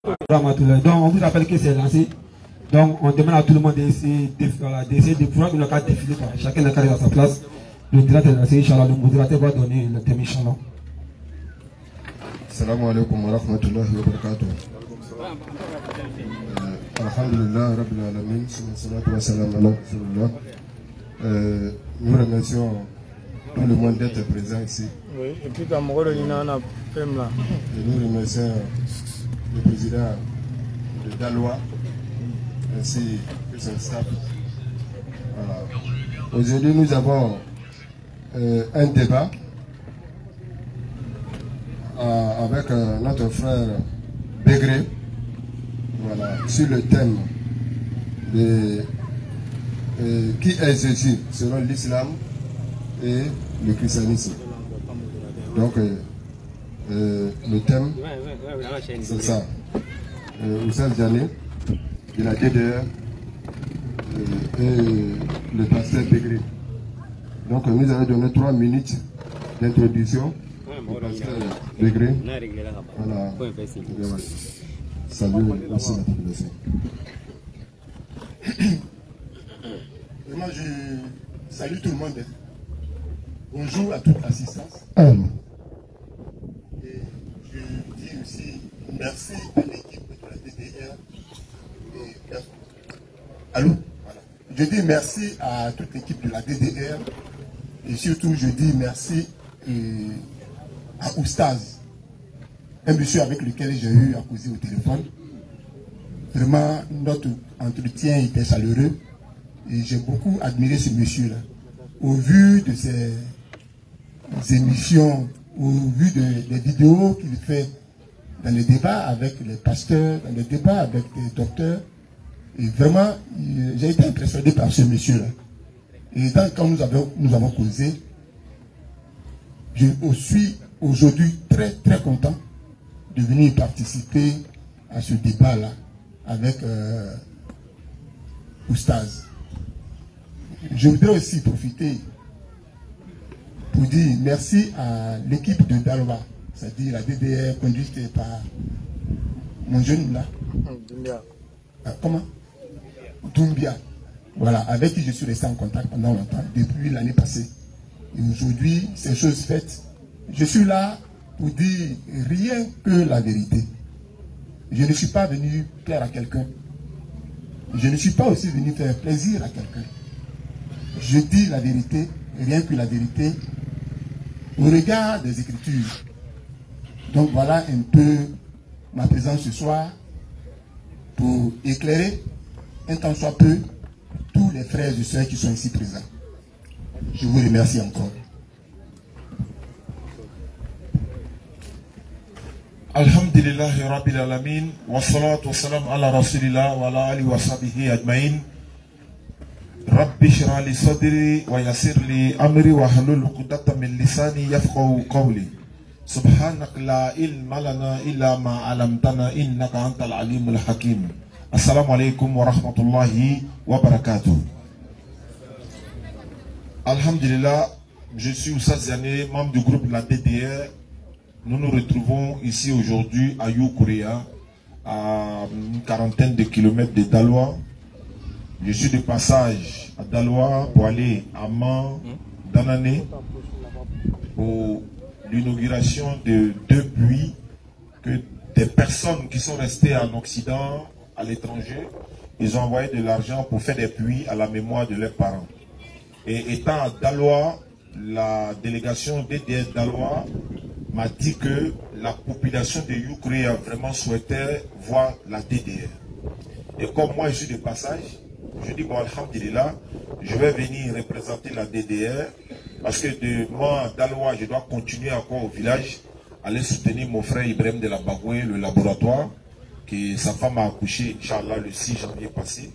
Donc on vous rappelle que c'est lancé. Donc on demande à tout le monde d'essayer de pouvoir le cas défiler. Chacun n'a qu'à aller à sa place. Le direct est lancé, Inch'Allah. Le modérateur va donner le thème, Inch'Allah. Assalamu alaikum wa rahmatullahi wa barakatuh. Alhamdulillah, Rabbil Alamin, salatu wa salam ala Rasulullah. Nous remercions tout le monde d'être présent ici. Oui, et puis comme on a fait là. Et nous remercions le président de Daloa ainsi que son staff. Voilà. Aujourd'hui, nous avons un débat avec notre frère Begré, voilà, sur le thème de qui est Jésus selon l'islam et le christianisme. Donc, le thème, c'est ça. Oussal Diané, de la DDR et le pasteur Begré. Donc, nous avons donné 3 minutes d'introduction au pasteur Begré. Voilà. Salut aussi la population. Vraiment, je salue tout le monde. Bonjour à toute l'assistance. Et je dis aussi merci à l'équipe de la DDR. Allô? Voilà. Je dis merci à toute l'équipe de la DDR. Et surtout, je dis merci à Oustaz, un monsieur avec lequel j'ai eu à causer au téléphone. Vraiment, notre entretien était chaleureux. Et j'ai beaucoup admiré ce monsieur-là. Au vu de ses émissions, au vu des vidéos qu'il fait dans les débats avec les pasteurs, dans les débats avec les docteurs. Et vraiment, j'ai été impressionné par ce monsieur-là. Et quand nous avons causé, je suis aujourd'hui très très content de venir participer à ce débat-là avec Oustaz. Je voudrais aussi profiter pour dire merci à l'équipe de Daloa, c'est-à-dire la DDR conduite par mon jeune là. Comment? Doumbia. Voilà, avec qui je suis resté en contact pendant longtemps, depuis l'année passée. Et aujourd'hui, c'est chose faite. Je suis là pour dire rien que la vérité. Je ne suis pas venu plaire à quelqu'un. Je ne suis pas aussi venu faire plaisir à quelqu'un. Je dis la vérité, rien que la vérité, au regard des Écritures. Donc voilà un peu ma présence ce soir pour éclairer un tant soit peu tous les frères et sœurs qui sont ici présents. Je vous remercie encore. Alhamdulillahi Rabbil Alamin, wa salatu wa salam ala Rasulillah wa ala alihi wa sahbihi ajma'in. Rabbi shrah li sadri wa yassir li amri wa hlul 'uqdatam min lisani yafqahu qawli. Subhanaka la ilma lana illa ma 'allamtana innaka antal alimul hakim. Assalamu alaikum wa rahmatullahi wa barakatuh. Alhamdulillah, je suis Oussaz Diané, membre du groupe de la DDR. Nous nous retrouvons ici aujourd'hui à Youkuria, à une quarantaine de kilomètres de Daloa. Je suis de passage à Daloa pour aller à Man, Danané, pour l'inauguration de 2 puits que des personnes qui sont restées en Occident, à l'étranger, ils ont envoyé de l'argent pour faire des puits à la mémoire de leurs parents. Et étant à Daloa, la délégation DDS Daloa m'a dit que la population de Youkuria vraiment souhaitait voir la DDR. Et comme moi je suis de passage, je dis bon, alhamdulillah, je vais venir représenter la DDR parce que de moi à Daloa, je dois continuer encore au village, aller soutenir mon frère Ibrahim de la Bagoué, le laboratoire, que sa femme a accouché, Inch'Allah, le 6 janvier passé.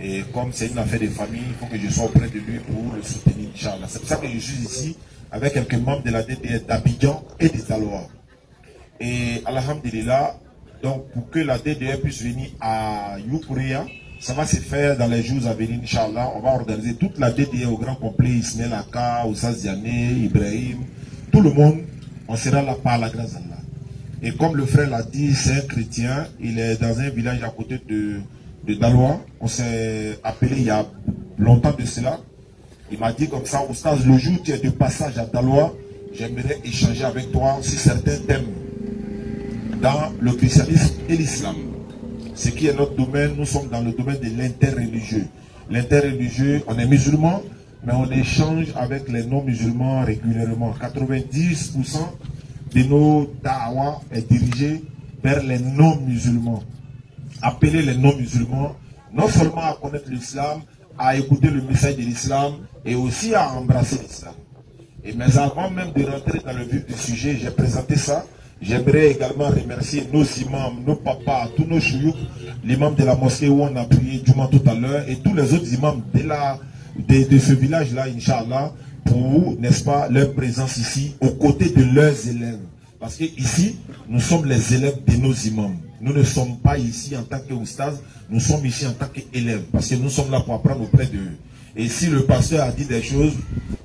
Et comme c'est une affaire de famille, il faut que je sois auprès de lui pour le soutenir, Inch'Allah. C'est pour ça que je suis ici avec quelques membres de la DDR d'Abidjan et de Daloa. Et alhamdulillah, donc pour que la DDR puisse venir à Youkuria, ça va se faire dans les jours à venir, Inch'Allah. On va organiser toute la DDR au grand complet, Ismaël Aka, Oussaz Diané, Ibrahim, tout le monde, on sera là par la grâce d'Allah. Et comme le frère l'a dit, c'est un chrétien. Il est dans un village à côté de Daloa. On s'est appelé il y a longtemps de cela. Il m'a dit comme ça, Oustaz, le jour où tu es de passage à Daloa, j'aimerais échanger avec toi sur certains thèmes dans le christianisme et l'islam. Ce qui est notre domaine, nous sommes dans le domaine de l'interreligieux. L'interreligieux, on est musulman, mais on échange avec les non-musulmans régulièrement. 90% de nos da'wah est dirigé vers les non-musulmans. Appeler les non-musulmans, non seulement à connaître l'islam, à écouter le message de l'islam et aussi à embrasser l'islam. Mais avant même de rentrer dans le vif du sujet, j'ai présenté ça. J'aimerais également remercier nos imams, nos papas, tous nos chouyouk, l'imam de la mosquée où on a prié Juma tout à l'heure et tous les autres imams de ce village-là, Inch'Allah, pour, n'est-ce pas, leur présence ici, aux côtés de leurs élèves. Parce que ici, nous sommes les élèves de nos imams. Nous ne sommes pas ici en tant qu'oustaz, nous sommes ici en tant qu'élèves. Parce que nous sommes là pour apprendre auprès d'eux. Et si le pasteur a dit des choses,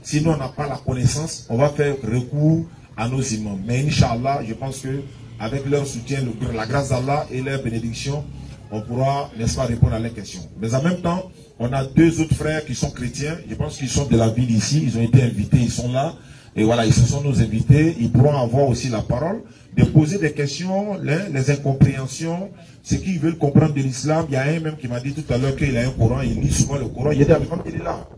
si nous on n'a pas la connaissance, on va faire recours à nos imams. Mais Inch'Allah, je pense que avec leur soutien, la grâce d'Allah et leur bénédiction, on pourra, n'est-ce pas, répondre à leurs questions. Mais en même temps, on a deux autres frères qui sont chrétiens. Je pense qu'ils sont de la ville ici. Ils ont été invités, ils sont là. Et voilà, ils sont nos invités. Ils pourront avoir aussi la parole, de poser des questions, les incompréhensions, ce qu'ils veulent comprendre de l'islam. Il y a un même qui m'a dit tout à l'heure qu'il a un Coran, il lit souvent le Coran. Il est avec moi, il est là.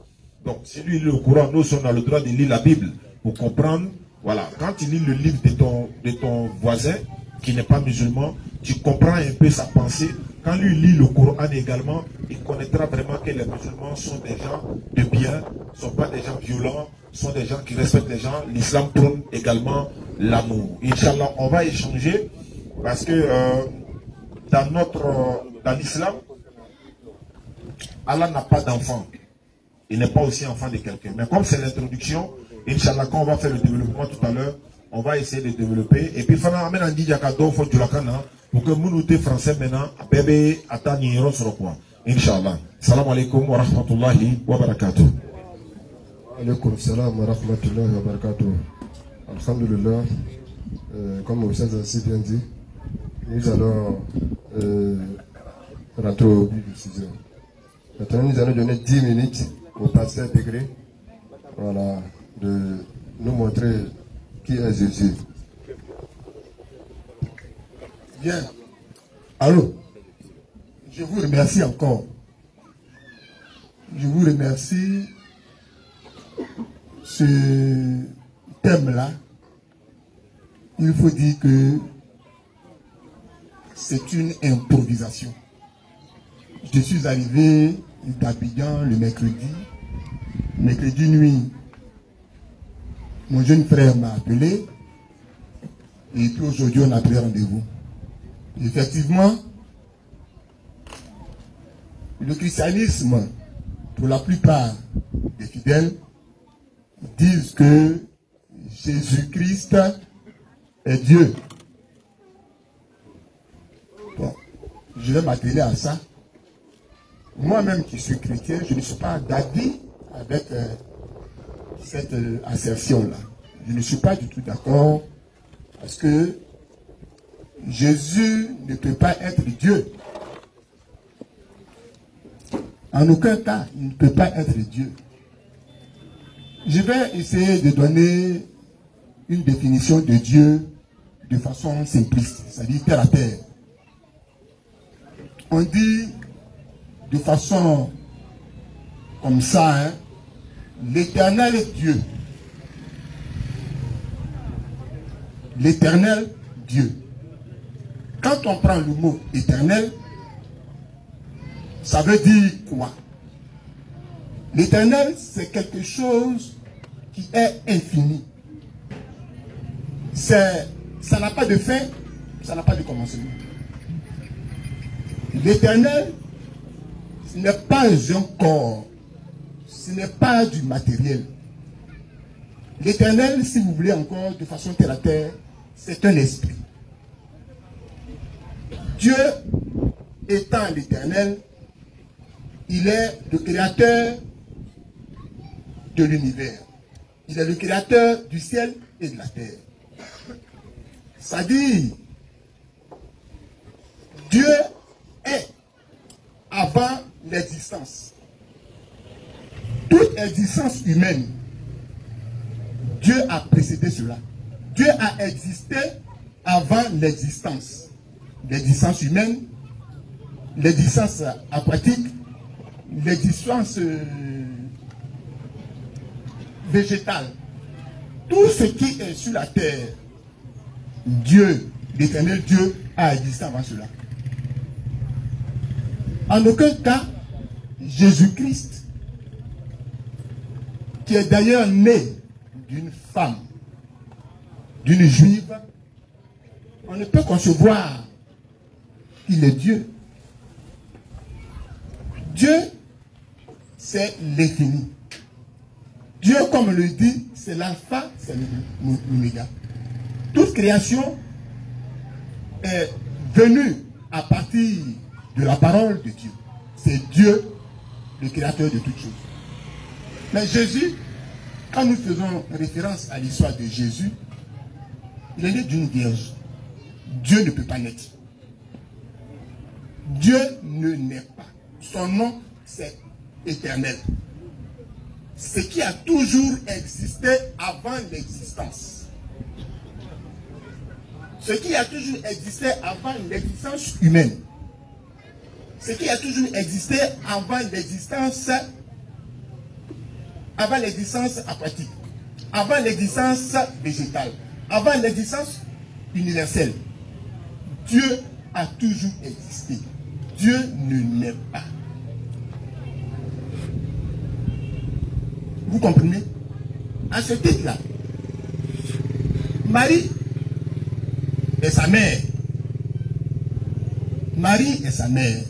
Donc, si lui lit le Coran, nous, on a le droit de lire la Bible pour comprendre. Voilà, quand tu lis le livre de ton voisin, qui n'est pas musulman, tu comprends un peu sa pensée. Quand lui lit le Coran également, il connaîtra vraiment que les musulmans sont des gens de bien, ne sont pas des gens violents, sont des gens qui respectent les gens. L'islam prône également l'amour. Inch'Allah, on va échanger parce que dans l'islam, Allah n'a pas d'enfant. Il n'est pas aussi enfant de quelqu'un. Mais comme c'est l'introduction, Inch'Allah, quand on va faire le développement tout à l'heure, on va essayer de développer. Et puis, il faut amener un Dijakado, il faut du lakana, pour que nous, les Français, maintenant, bébé, atteignent sur le point. Inch'Allah. Salam alaikum wa rahmatullahi wa barakatuh. Alaikum salam wa rahmatullahi wa barakatuh. Alhamdulillah, comme vous avez assez bien dit, nous allons rentrer au but du sujet. Maintenant, nous allons donner 10 minutes au pasteur Pégré, voilà, de nous montrer qui est Jésus. Bien. Allô, je vous remercie encore. Je vous remercie. Ce thème-là, il faut dire que c'est une improvisation. Je suis arrivé d'Abidjan le mercredi nuit. Mon jeune frère m'a appelé et puis aujourd'hui on a pris rendez-vous. Effectivement, le christianisme, pour la plupart des fidèles, disent que Jésus-Christ est Dieu. Bon, je vais m'atteler à ça. Moi-même qui suis chrétien, je ne suis pas d'avis avec cette assertion-là. Je ne suis pas du tout d'accord parce que Jésus ne peut pas être Dieu. En aucun cas, il ne peut pas être Dieu. Je vais essayer de donner une définition de Dieu de façon simpliste, c'est-à-dire terre à terre. On dit de façon comme ça, hein, l'Éternel est Dieu. L'Éternel, Dieu. Quand on prend le mot éternel, ça veut dire quoi? L'éternel, c'est quelque chose qui est infini. Ça n'a pas de fin, ça n'a pas de commencement. L'éternel, ce n'est pas un corps, ce n'est pas du matériel. L'éternel, si vous voulez encore de façon terre à terre, c'est un esprit. Dieu étant l'éternel, il est le créateur de l'univers. Il est le créateur du ciel et de la terre. C'est-à-dire, Dieu est avant l'existence. Toute existence humaine, Dieu a précédé cela. Dieu a existé avant l'existence. L'existence humaine, l'existence aquatique, l'existence végétale. Tout ce qui est sur la terre, Dieu, l'éternel Dieu, a existé avant cela. En aucun cas, Jésus-Christ, qui est d'ailleurs né d'une femme, d'une juive, on ne peut concevoir qu'il est Dieu. Dieu, c'est l'infini. Dieu, comme on le dit, c'est l'alpha, c'est l'oméga. Toute création est venue à partir de la parole de Dieu. C'est Dieu, le créateur de toutes choses. Mais Jésus, quand nous faisons référence à l'histoire de Jésus, il est né d'une vierge. Dieu ne peut pas naître. Dieu ne naît pas. Son nom, c'est éternel. Ce qui a toujours existé avant l'existence. Ce qui a toujours existé avant l'existence humaine. Ce qui a toujours existé avant l'existence aquatique, avant l'existence végétale, avant l'existence universelle. Dieu a toujours existé. Dieu ne naît pas. Vous comprenez? À ce titre-là, Marie est sa mère. Marie est sa mère.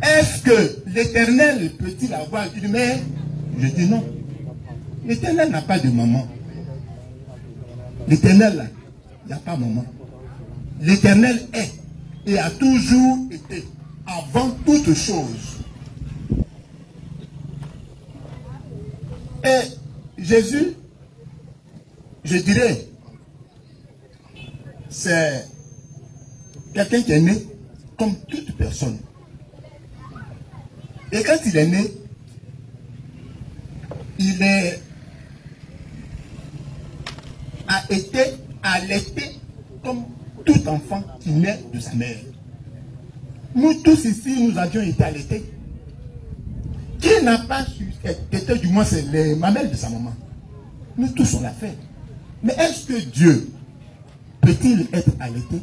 Est-ce que l'Éternel peut-il avoir une mère? Je dis non. L'Éternel n'a pas de maman. L'Éternel, il n'y a pas maman. L'Éternel est et a toujours été avant toute chose. Et Jésus, je dirais, c'est quelqu'un qui est né comme toute personne. Et quand il est né, a été allaité comme tout enfant qui naît de sa mère. Nous tous ici, nous avions été allaités. Qui n'a pas été, du moins, c'est les mamelles de sa maman. Nous tous, on l'a fait. Mais est-ce que Dieu peut-il être allaité?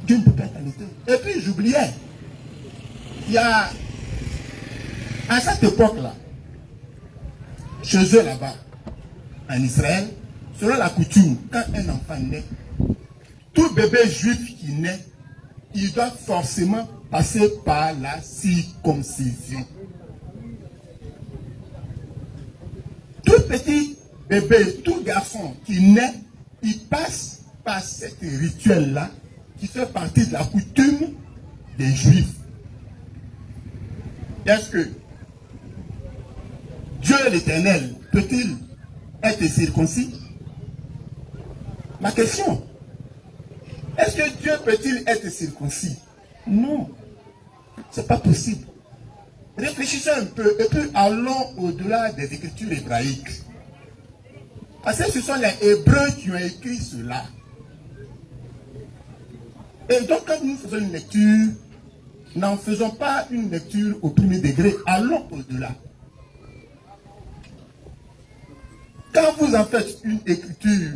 Dieu ne peut pas être allaité. Et puis, j'oubliais, il y a, à cette époque-là, chez eux là-bas, en Israël, selon la coutume, quand un enfant naît, tout bébé juif qui naît, il doit forcément passer par la circoncision. Tout petit bébé, tout garçon qui naît, il passe par ce rituel-là qui fait partie de la coutume des Juifs. Est-ce que Dieu l'Éternel peut-il être circoncis? Ma question, est-ce que Dieu peut-il être circoncis? Non, c'est pas possible. Réfléchissons un peu et puis allons au-delà des écritures hébraïques. Parce que ce sont les Hébreux qui ont écrit cela. Et donc quand nous faisons une lecture, n'en faisons pas une lecture au premier degré, allons au-delà. Quand vous en faites une écriture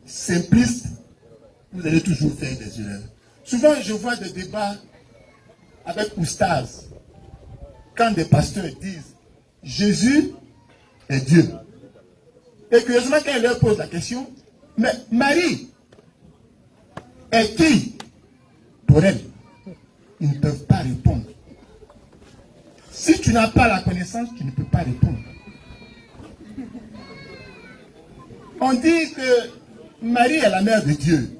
simpliste, vous allez toujours faire des erreurs. Souvent, je vois des débats avec Oustaz, quand des pasteurs disent Jésus est Dieu. Et curieusement, quand ils leur posent la question, mais Marie est qui pour elle? Ils ne peuvent pas répondre. Si tu n'as pas la connaissance, tu ne peux pas répondre. On dit que Marie est la mère de Dieu.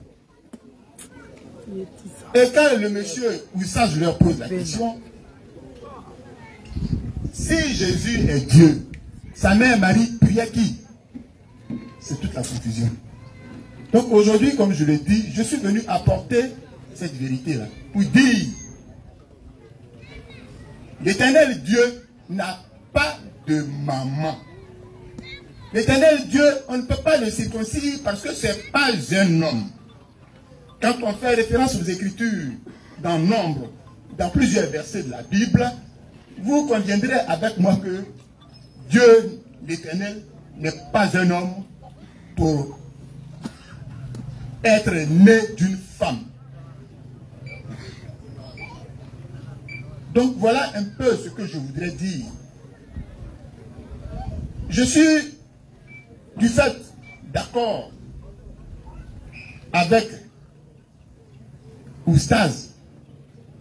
Et quand le monsieur Oussage leur pose la question, si Jésus est Dieu, sa mère Marie priait qui? C'est toute la confusion. Donc aujourd'hui, comme je l'ai dit, je suis venu apporter cette vérité-là. Pour dire, l'Éternel Dieu n'a pas de maman. L'Éternel Dieu, on ne peut pas le circoncire parce que ce n'est pas un homme. Quand on fait référence aux Écritures, dans Nombre, dans plusieurs versets de la Bible, vous conviendrez avec moi que Dieu, l'Éternel, n'est pas un homme pour être né d'une femme. Donc voilà un peu ce que je voudrais dire. Je suis du fait d'accord avec Oustaz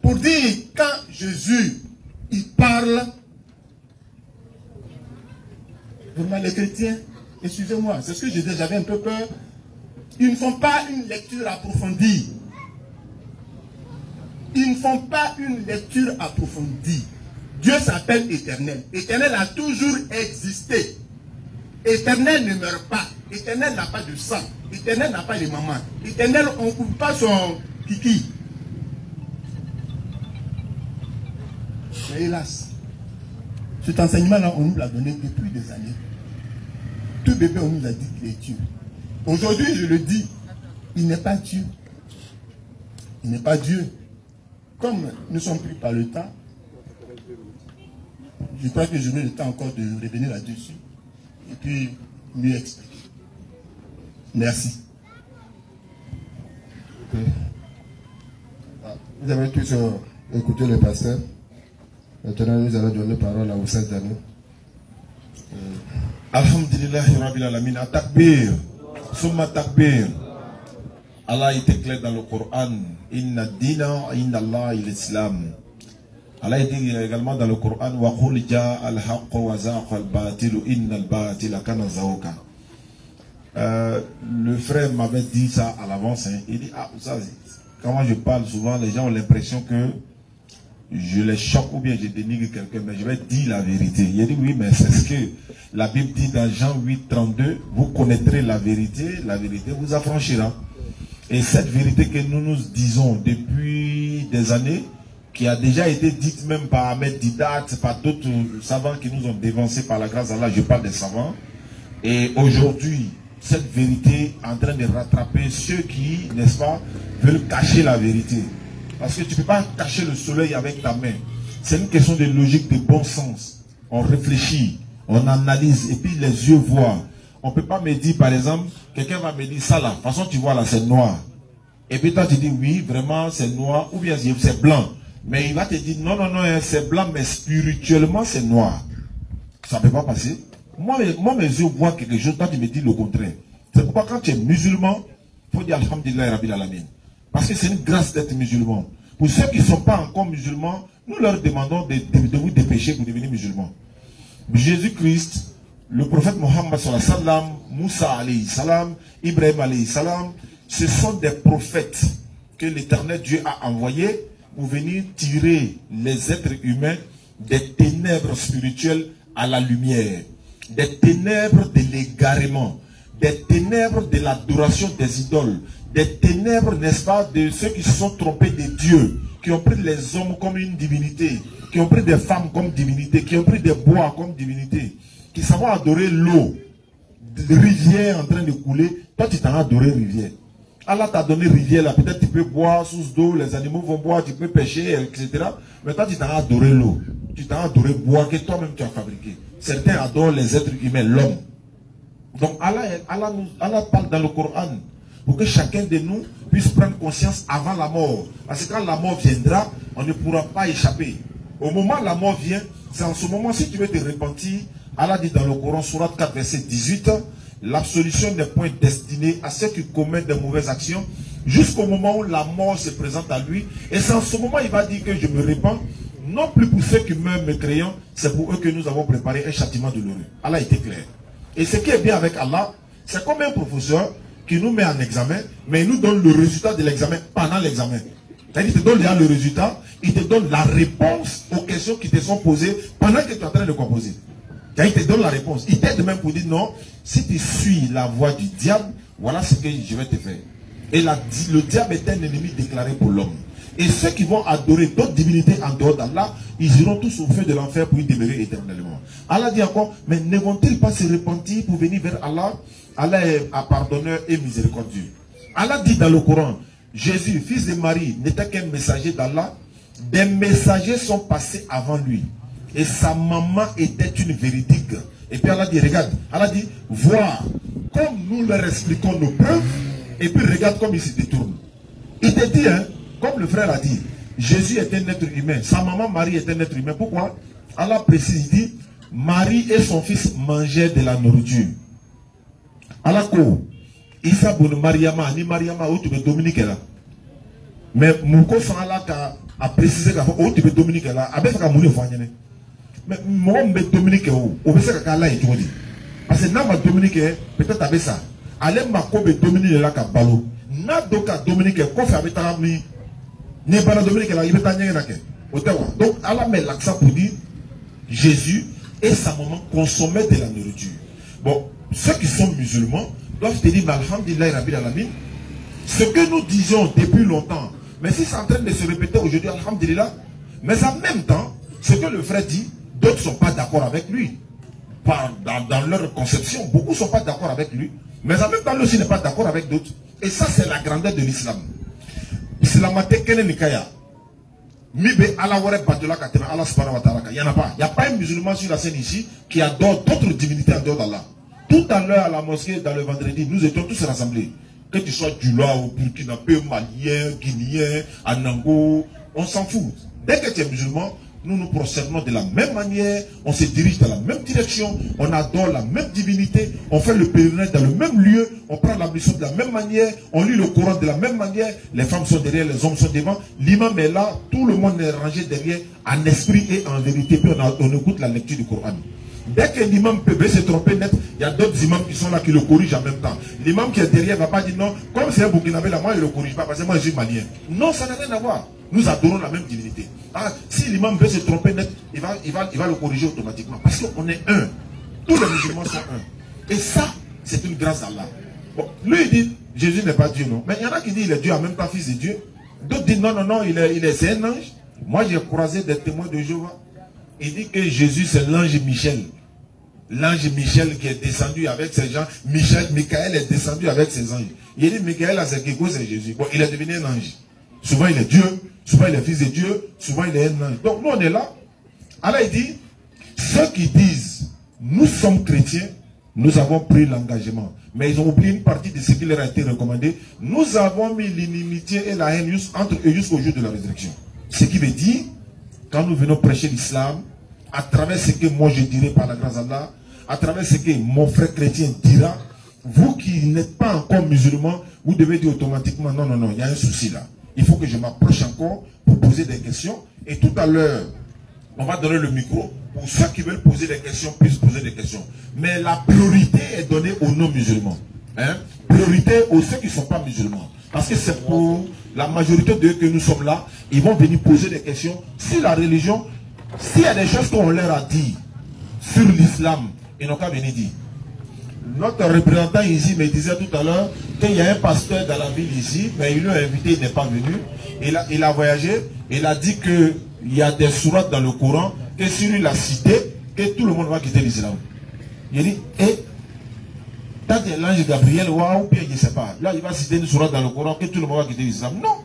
pour dire quand Jésus il parle, vraiment les chrétiens, excusez-moi, c'est ce que je disais, j'avais un peu peur, ils ne font pas une lecture approfondie. Ils ne font pas une lecture approfondie. Dieu s'appelle Éternel. Éternel a toujours existé. Éternel ne meurt pas. Éternel n'a pas de sang. Éternel n'a pas de maman. Éternel, on ne coupe pas son kiki. Mais hélas, cet enseignement-là, on nous l'a donné depuis des années. Tout bébé, on nous a dit qu'il est Dieu. Aujourd'hui, je le dis, il n'est pas Dieu. Il n'est pas Dieu. Comme nous sommes pris par le temps, je crois que je n'ai le temps encore de revenir là-dessus et puis mieux expliquer. Merci. Vous avez tous écouté le pasteur. Maintenant, nous allons donner parole à Oussad Dano. Alhamdulillah Rabbil Alamin. Takbir. Summa takbir. Allah était clair dans le Coran. Inna dina inna Allah l'Islam. Allah dit également dans le Coran wa qul jaa al-haqq wa zaqa al-batil inna al-batila kana zahuqa. Le frère m'avait dit ça à l'avance. Hein. Il dit ah ça, quand moi je parle souvent, les gens ont l'impression que je les choque ou bien je dénigre quelqu'un, mais je vais dire la vérité. Il a dit oui, mais c'est ce que la Bible dit dans Jean 8, 32. Vous connaîtrez la vérité vous affranchira. Et cette vérité que nous nous disons depuis des années, qui a déjà été dite même par Ahmed Didat, par d'autres savants qui nous ont dévancés par la grâce d'Allah, je parle des savants. Et aujourd'hui, cette vérité est en train de rattraper ceux qui, n'est-ce pas, veulent cacher la vérité. Parce que tu ne peux pas cacher le soleil avec ta main. C'est une question de logique, de bon sens. On réfléchit, on analyse, et puis les yeux voient. On ne peut pas me dire, par exemple, quelqu'un va me dire ça là, de toute façon tu vois là, c'est noir. Et puis toi tu dis oui, vraiment c'est noir, ou bien c'est blanc. Mais il va te dire non, non, non, c'est blanc, mais spirituellement c'est noir. Ça ne peut pas passer. Moi, mes yeux voient quelque chose, toi tu me dis le contraire. C'est pourquoi quand tu es musulman, il faut dire Alhamdulillah Rabbil Alamin. Parce que c'est une grâce d'être musulman. Pour ceux qui ne sont pas encore musulmans, nous leur demandons de vous dépêcher pour devenir musulmans. Jésus-Christ, le prophète Mohammed sallallahu alayhi wa sallam, Moussa alayhi salam, Ibrahim alayhi salam, ce sont des prophètes que l'éternel Dieu a envoyés pour venir tirer les êtres humains des ténèbres spirituelles à la lumière, des ténèbres de l'égarement, des ténèbres de l'adoration des idoles, des ténèbres, n'est-ce pas, de ceux qui se sont trompés de Dieu, qui ont pris les hommes comme une divinité, qui ont pris des femmes comme divinité, qui ont pris des bois comme divinité, qui savent adorer l'eau, rivière en train de couler. Toi tu t'en as adoré rivière. Allah t'a donné rivière là, peut-être tu peux boire sous d'eau, les animaux vont boire, tu peux pêcher, etc. Mais toi tu t'en as adoré l'eau, tu t'en as adoré boire que toi-même tu as fabriqué. Certains adorent les êtres humains, l'homme. Donc Allah parle dans le Coran pour que chacun de nous puisse prendre conscience avant la mort. Parce que quand la mort viendra, on ne pourra pas échapper. Au moment où la mort vient, c'est en ce moment, si tu veux te repentir, Allah dit dans le Coran, Surat 4, verset 18, l'absolution n'est point destinée à ceux qui commettent de mauvaises actions jusqu'au moment où la mort se présente à lui. Et c'est en ce moment il va dire que je me répands, non plus pour ceux qui meurent mécréants, c'est pour eux que nous avons préparé un châtiment douloureux. Allah était clair. Et ce qui est bien avec Allah, c'est comme un professeur qui nous met en examen, mais il nous donne le résultat de l'examen pendant l'examen. Il te donne déjà le résultat, il te donne la réponse aux questions qui te sont posées pendant que tu es en train de composer. Il te donne la réponse. Il t'aide même pour dire non, si tu suis la voie du diable, voilà ce que je vais te faire. Et le diable est un ennemi déclaré pour l'homme. Et ceux qui vont adorer d'autres divinités en dehors d'Allah, ils iront tous au feu de l'enfer pour y demeurer éternellement. Allah dit encore, mais ne vont-ils pas se repentir pour venir vers Allah? Allah est pardonneur et miséricordieux. Allah dit dans le Coran, Jésus, fils de Marie, n'était qu'un messager d'Allah. Des messagers sont passés avant lui. Et sa maman était une véridique. Et puis Allah dit, regarde, Allah dit, vois, comme nous leur expliquons nos preuves, et puis regarde comme ils se détournent. Il te dit, hein, comme le frère a dit, Jésus est un être humain. Sa maman Marie est un être humain. Pourquoi? Allah précise, il dit, Marie et son fils mangeaient de la nourriture. Allah ko, Isa bon Mariama, ni Mariama, où tu veux Dominique là. Mais Mouko sans Allah a précisé où tu veux Dominique là. Avec la moune fanyene. Mais moi me Dominique où? Au besoin qu'Allah est tout dit. Parce que n'a ma Dominique peut-être avec ça. Allez ma kobe Dominique là qu'à balo. N'a doka Dominique qu'on fait avec ta ami. N'est pas la Dominique là, il veut t'ennuyer là que. Donc Allah met l'accent pour dire Jésus et sa maman consommaient de la nourriture. Bon, ceux qui sont musulmans doivent te dire, alhamdulillah rabbil alamin, ce que nous disons depuis longtemps, mais si c'est en train de se répéter aujourd'hui, alhamdulillah, mais en même temps, ce que le frère dit, d'autres ne sont pas d'accord avec lui. Dans leur conception, beaucoup ne sont pas d'accord avec lui, mais en même temps, lui aussi n'est pas d'accord avec d'autres. Et ça, c'est la grandeur de l'islam. L'islam a été nikaya. Il n'y en a pas. Il n'y a pas un musulman sur la scène ici qui adore d'autres divinités en dehors d'Allah. Tout à l'heure à la mosquée, dans le vendredi, nous étions tous rassemblés. Que tu sois du Loa, au Burkina Faso, Malien, Guinéen, Anango, on s'en fout. Dès que tu es musulman, nous nous procédons de la même manière, on se dirige dans la même direction, on adore la même divinité, on fait le pèlerinage dans le même lieu, on prend l'ablution de la même manière, on lit le Coran de la même manière, les femmes sont derrière, les hommes sont devant, l'imam est là, tout le monde est rangé derrière, en esprit et en vérité, puis on écoute la lecture du Coran. Dès que l'imam peut se tromper net, il y a d'autres imams qui sont là qui le corrigent en même temps. L'imam qui est derrière ne va pas dire non, comme c'est un Burkinabé là, moi je ne le corrige pas parce que moi je suis malien. Non, ça n'a rien à voir. Nous adorons la même divinité. Ah, si l'imam veut se tromper net, il va le corriger automatiquement. Parce qu'on est un. Tous les musulmans sont un. Et ça, c'est une grâce d'Allah. Bon, lui il dit, Jésus n'est pas Dieu, non. Mais il y en a qui disent il est Dieu en même temps fils de Dieu. D'autres disent non, c'est un ange. Moi j'ai croisé des témoins de Jéhovah. Il dit que Jésus c'est l'ange Michel. L'ange Michel qui est descendu avec ses gens. Michael est descendu avec ses anges. Il dit Michael a ses Kiko, c'est Jésus. Bon, il est devenu un ange. Souvent il est Dieu, souvent il est fils de Dieu, souvent il est un ange. Donc nous on est là. Allah il dit, ceux qui disent nous sommes chrétiens, nous avons pris l'engagement. Mais ils ont oublié une partie de ce qui leur a été recommandé. Nous avons mis l'inimitié et la haine entre eux jusqu'au jour de la résurrection. Ce qui veut dire, quand nous venons prêcher l'islam, à travers ce que moi je dirai par la grâce d'Allah, à travers ce que mon frère chrétien dira, vous qui n'êtes pas encore musulman, vous devez dire automatiquement, non, non, non, il y a un souci là. Il faut que je m'approche encore pour poser des questions. Et tout à l'heure, on va donner le micro pour ceux qui veulent poser des questions, puissent poser des questions. Mais la priorité est donnée aux non-musulmans. Hein? Priorité aux ceux qui ne sont pas musulmans. Parce que c'est pour la majorité d'eux que nous sommes là. Ils vont venir poser des questions sur la religion. S'il y a des choses qu'on leur a dit sur l'islam, ils n'ont qu'à venir dire. Notre représentant ici me disait tout à l'heure qu'il y a un pasteur dans la ville ici, mais il l'a invité, il n'est pas venu. Il a voyagé, il a dit qu'il y a des sourates dans le Coran, que si lui l'a cité, que tout le monde va quitter l'islam. Il dit, t'as dit l'ange Gabriel, ou bien je ne sais pas. Là, il va citer une sourate dans le Coran, que tout le monde va quitter l'islam. Non.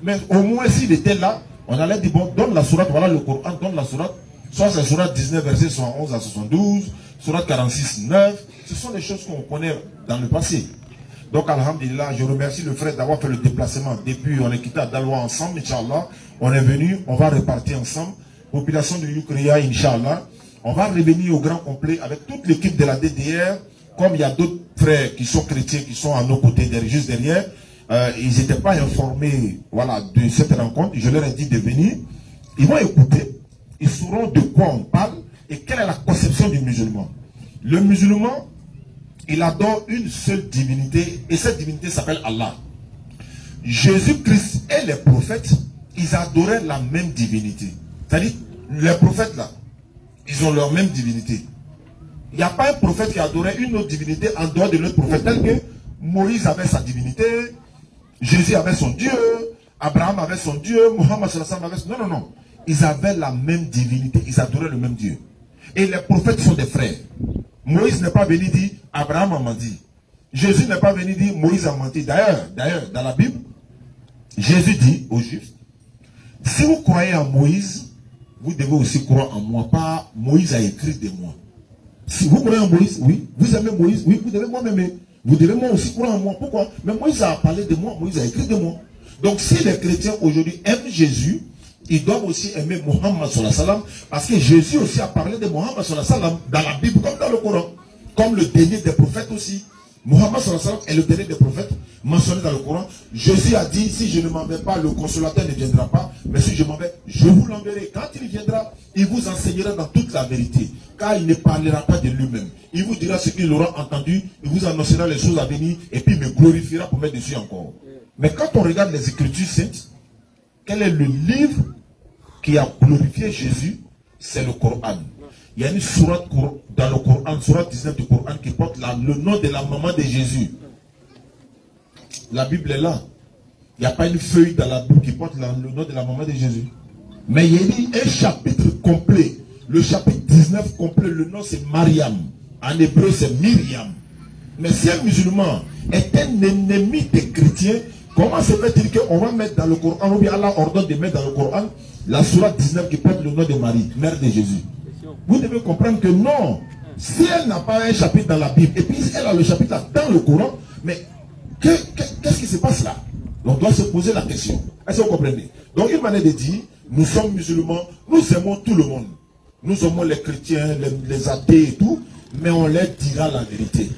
Mais au moins, s'il était là, on allait dire, bon, donne la sourate, voilà le Coran, donne la sourate. Soit c'est sourate 19, versets 111 à 72, sourate 46, 9. Ce sont des choses qu'on connaît dans le passé. Donc, alhamdulillah, je remercie le frère d'avoir fait le déplacement. Depuis, on est quitté à Daloa ensemble, Inch'Allah. On est venu, on va repartir ensemble. Population de Yukria, Inch'Allah. On va revenir au grand complet avec toute l'équipe de la DDR. Comme il y a d'autres frères qui sont chrétiens, qui sont à nos côtés, juste derrière. Ils n'étaient pas informés, voilà, de cette rencontre. Je leur ai dit de venir. Ils vont écouter. Ils sauront de quoi on parle et quelle est la conception du musulman. Le musulman, il adore une seule divinité et cette divinité s'appelle Allah. Jésus-Christ et les prophètes, ils adoraient la même divinité. C'est-à-dire, les prophètes là, ils ont leur même divinité. Il n'y a pas un prophète qui adorait une autre divinité en dehors de l'autre prophète. Tel que Moïse avait sa divinité, Jésus avait son Dieu, Abraham avait son Dieu, Mohammed avait son... Non, non. Ils avaient la même divinité, ils adoraient le même Dieu. Et les prophètes sont des frères. Moïse n'est pas venu dire Abraham a menti. Jésus n'est pas venu dire Moïse a menti. D'ailleurs, dans la Bible, Jésus dit aux Juifs, si vous croyez en Moïse, vous devez aussi croire en moi. Pas Moïse a écrit de moi. Si vous croyez en Moïse, oui. Vous aimez Moïse, oui. Vous devez moi m'aimer. Vous devez moi aussi croire en moi. Pourquoi? Mais Moïse a parlé de moi. Moïse a écrit de moi. Donc si les chrétiens aujourd'hui aiment Jésus, ils doivent aussi aimer Mohammed sallallahu alayhi wa sallam, parce que Jésus aussi a parlé de Mohammed sallallahu alayhi wa sallam dans la Bible comme dans le Coran. Comme le dernier des prophètes aussi. Mohammed sallallahu alayhi wa sallam est le dernier des prophètes mentionné dans le Coran. Jésus a dit, si je ne m'en vais pas, le consolateur ne viendra pas. Mais si je m'en vais, je vous l'enverrai. Quand il viendra, il vous enseignera dans toute la vérité. Car il ne parlera pas de lui-même. Il vous dira ce qu'il aura entendu. Il vous annoncera les choses à venir. Et puis il me glorifiera pour mettre dessus encore. Mais quand on regarde les Écritures saintes, quel est le livre qui a glorifié Jésus? C'est le Coran. Il y a une sourate dans le Coran, sourate 19 du Coran, qui porte le nom de la maman de Jésus. La Bible est là. Il n'y a pas une feuille dans la Bible qui porte le nom de la maman de Jésus. Mais il y a un chapitre complet. Le chapitre 19 complet, le nom c'est Mariam. En hébreu c'est Myriam. Mais si un musulman est un ennemi des chrétiens, comment se fait-il qu'on va mettre dans le Coran, ou bien Allah ordonne de mettre dans le Coran la sourate 19 qui porte le nom de Marie, mère de Jésus? Vous devez comprendre que non. Si elle n'a pas un chapitre dans la Bible, et puis elle a le chapitre là dans le Coran, mais qu'est-ce qui se passe là? On doit se poser la question. Est-ce que vous comprenez? Donc une manière de dire, nous sommes musulmans, nous aimons tout le monde. Nous aimons les chrétiens, les athées et tout, mais on leur dira la vérité.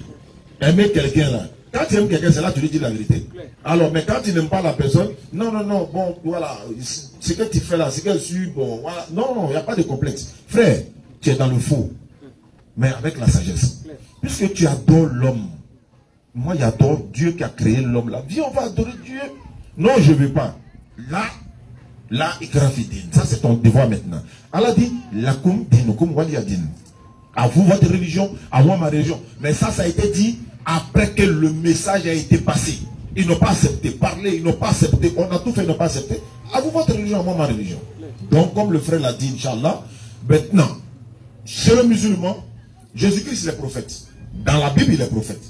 Aimer quelqu'un là. Quand tu aimes quelqu'un, c'est là que tu lui dis la vérité. Alors, mais quand tu n'aimes pas la personne, non, bon, voilà, ce que tu fais là, c'est que je suis, bon, voilà. Non, il n'y a pas de complexe. Frère, tu es dans le faux, mais avec la sagesse. Puisque tu adores l'homme, moi j'adore Dieu qui a créé l'homme là. Viens, on va adorer Dieu. Non, je ne veux pas. Là, ikrafidin. Ça, c'est ton devoir maintenant. Allah dit, lakum dinukum waliyadin. À vous, votre religion, à moi, ma religion. Mais ça a été dit après que le message a été passé. Ils n'ont pas accepté. Parler, ils n'ont pas accepté. On a tout fait, ils n'ont pas accepté. À vous, votre religion, à moi, ma religion. Donc, comme le frère l'a dit, Inch'Allah, maintenant, chez le musulman, Jésus-Christ il est prophète. Dans la Bible, il est prophète.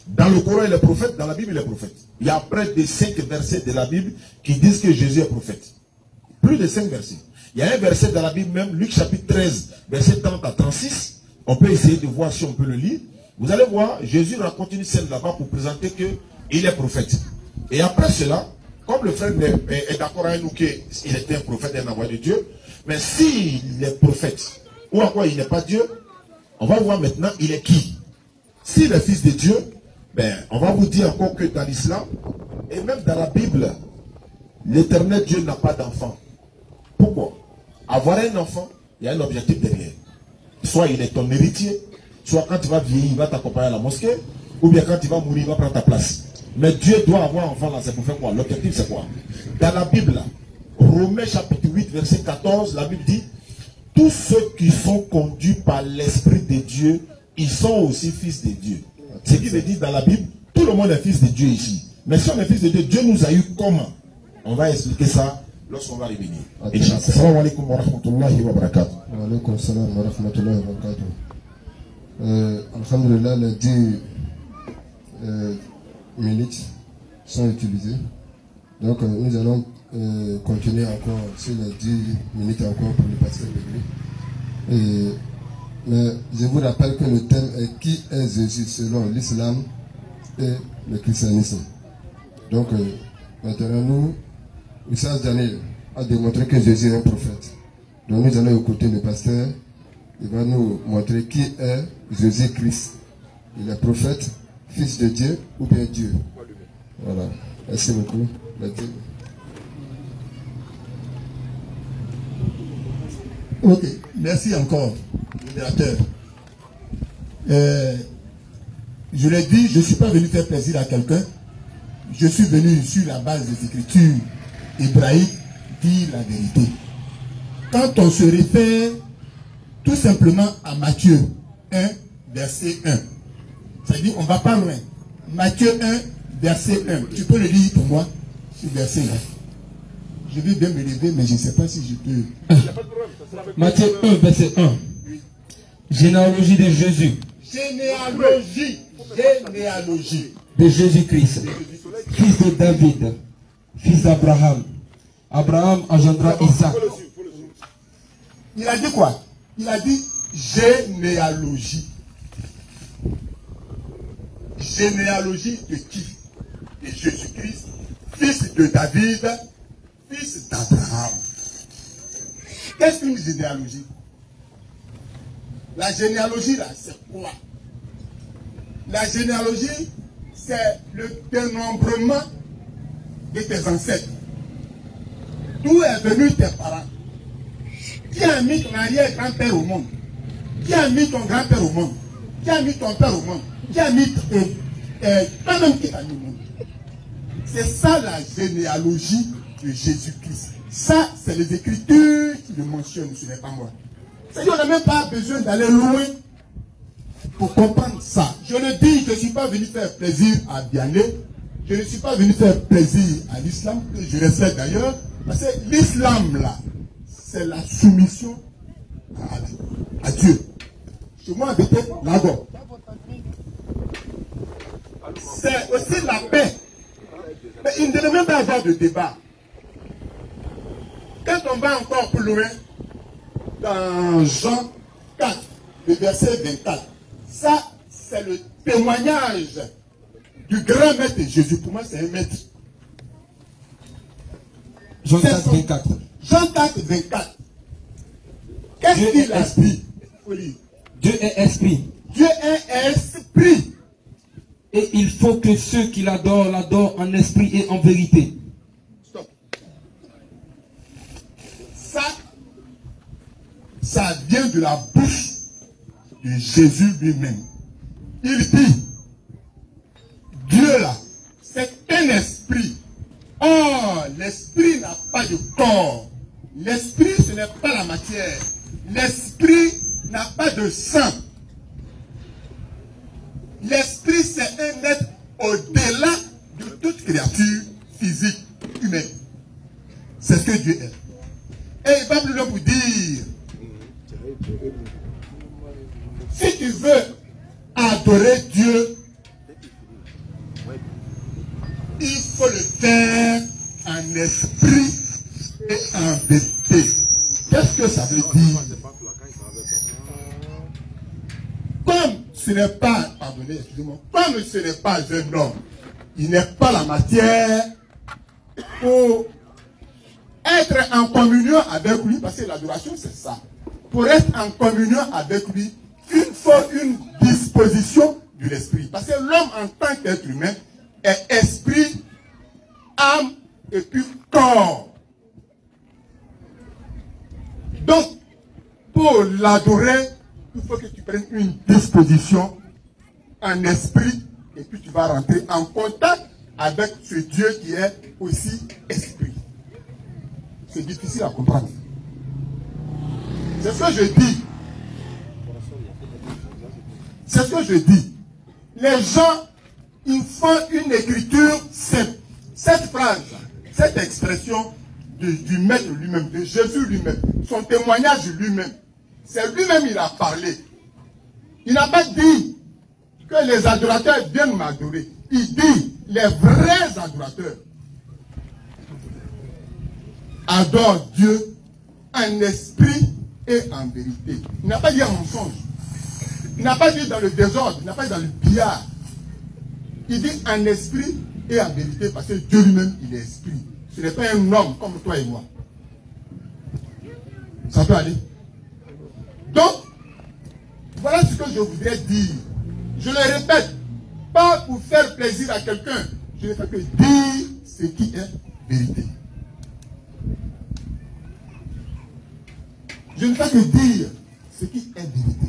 Dans le Coran, il est prophète. Dans la Bible, il est prophète. Il y a près de 5 versets de la Bible qui disent que Jésus est prophète. Plus de 5 versets. Il y a un verset dans la Bible même, Luc chapitre 13, verset 30 à 36. On peut essayer de voir si on peut le lire. Vous allez voir, Jésus raconte une scène là-bas pour présenter qu'il est prophète. Et après cela, comme le frère est d'accord avec nous qu'il était un prophète et un envoyé de Dieu, mais s'il est prophète, ou à quoi il n'est pas Dieu, on va voir maintenant il est qui. S'il est fils de Dieu, ben, on va vous dire encore que dans l'islam, et même dans la Bible, l'éternel Dieu n'a pas d'enfant. Pourquoi? Avoir un enfant, il y a un objectif derrière. Soit il est ton héritier, soit quand tu vas vieillir, il va t'accompagner à la mosquée, ou bien quand tu vas mourir, il va prendre ta place. Mais Dieu doit avoir un enfant là, c'est pour faire quoi? L'objectif c'est quoi? Dans la Bible, là, Romains chapitre 8, verset 14, la Bible dit, tous ceux qui sont conduits par l'Esprit de Dieu, ils sont aussi fils de Dieu. Ce qui veut dire dans la Bible, tout le monde est fils de Dieu ici. Mais si on est fils de Dieu, Dieu nous a eu comment? On va expliquer ça lorsqu'on va revenir. Assalamu alaikum wa rahmatullahi wa barakatuh. Wa alaikum salam wa rahmatullahi wa barakatuh. Alhamdulillah, les 10 minutes sont utilisées. Donc nous allons continuer encore sur les 10 minutes encore pour le pasteur Bégré. Mais je vous rappelle que le thème est qui est Jésus selon l'islam et le christianisme. Donc maintenant nous, Oussaz Daniel a démontré que Jésus est un prophète. Donc nous allons écouter le pasteur. Il va nous montrer qui est Jésus-Christ. Il est prophète, fils de Dieu ou bien Dieu. Voilà. Merci beaucoup. Ok, merci encore, modérateur. Je l'ai dit, je ne suis pas venu faire plaisir à quelqu'un. Je suis venu sur la base des Écritures hébraïques dire la vérité. Quand on se réfère tout simplement à Matthieu 1, verset 1, c'est-à-dire on ne va pas loin. Matthieu 1, verset 1. Tu peux le lire pour moi, ce verset-là. Je vais bien me lever, mais je ne sais pas si je peux. Matthieu 1, verset 1. Généalogie de Jésus. Généalogie. Généalogie. De Jésus-Christ. Fils de David. Fils d'Abraham. Abraham engendra Isaac. Il a dit quoi? Il a dit généalogie. Généalogie de qui? De Jésus-Christ, fils de David, fils d'Abraham. Qu'est-ce qu'une généalogie? La généalogie, là, c'est quoi? La généalogie, c'est le dénombrement de tes ancêtres. D'où est venu tes parents? Qui a mis ton arrière-grand-père au monde? Qui a mis ton grand-père au monde? Qui a mis ton père au monde? Qui a mis toi-même qui t'a mis au monde? C'est ça la généalogie de Jésus-Christ. Ça, c'est les Écritures qui le mentionnent, ce n'est pas moi. C'est-à-dire qu'on n'a même pas besoin d'aller loin pour comprendre ça. Je le dis, je ne suis pas venu faire plaisir à Vianney. Je ne suis pas venu faire plaisir à l'islam, que je respecte d'ailleurs. Parce que l'islam, là, c'est la soumission à Dieu. Chez moi, habiter là-bas. C'est aussi la paix. Mais il ne devait même pas avoir de débat. Quand on va encore plus loin, dans Jean 4, le verset 24, ça, c'est le témoignage du grand maître de Jésus. Pour moi, c'est un maître. Jean 4, 24. Jean 4, 24. Qu'est-ce qu'il a dit? Dieu est esprit. Dieu est esprit. Et il faut que ceux qui l'adorent, l'adorent en esprit et en vérité. Stop. Ça vient de la bouche de Jésus lui-même. Il dit, Dieu là, c'est un esprit. Or, l'esprit n'a pas de corps. L'esprit, ce n'est pas la matière. L'esprit n'a pas de sang. L'esprit, c'est un être au-delà de toute créature physique humaine. C'est ce que Dieu est. Et il va plus loin pour dire, si tu veux adorer Dieu, il faut le faire en esprit et en vérité. Qu'est-ce que ça veut dire? Comme ce n'est pas, pardonnez, excusez-moi, comme ce n'est pas un homme, il n'est pas la matière pour être en communion avec lui, parce que l'adoration c'est ça. Pour être en communion avec lui, il faut une disposition de l'esprit. Parce que l'homme en tant qu'être humain est esprit, âme et puis corps. Donc, pour l'adorer, il faut que tu prennes une disposition en esprit et puis tu vas rentrer en contact avec ce Dieu qui est aussi esprit. C'est difficile à comprendre. C'est ce que je dis. C'est ce que je dis. Les gens, ils font une écriture simple. Cette phrase, cette expression du maître lui-même, de Jésus lui-même, son témoignage lui-même, c'est lui-même il a parlé. Il n'a pas dit que les adorateurs viennent m'adorer. Il dit les vrais adorateurs adorent Dieu en esprit et en vérité. Il n'a pas dit en mensonge. Il n'a pas dit dans le désordre. Il n'a pas dit dans le billard. Il dit en esprit et en vérité parce que Dieu lui-même, il est esprit. Ce n'est pas un homme comme toi et moi. Ça peut aller. Donc, voilà ce que je voudrais dire. Je le répète, pas pour faire plaisir à quelqu'un. Je ne fais que dire ce qui est vérité. Je ne fais que dire ce qui est vérité.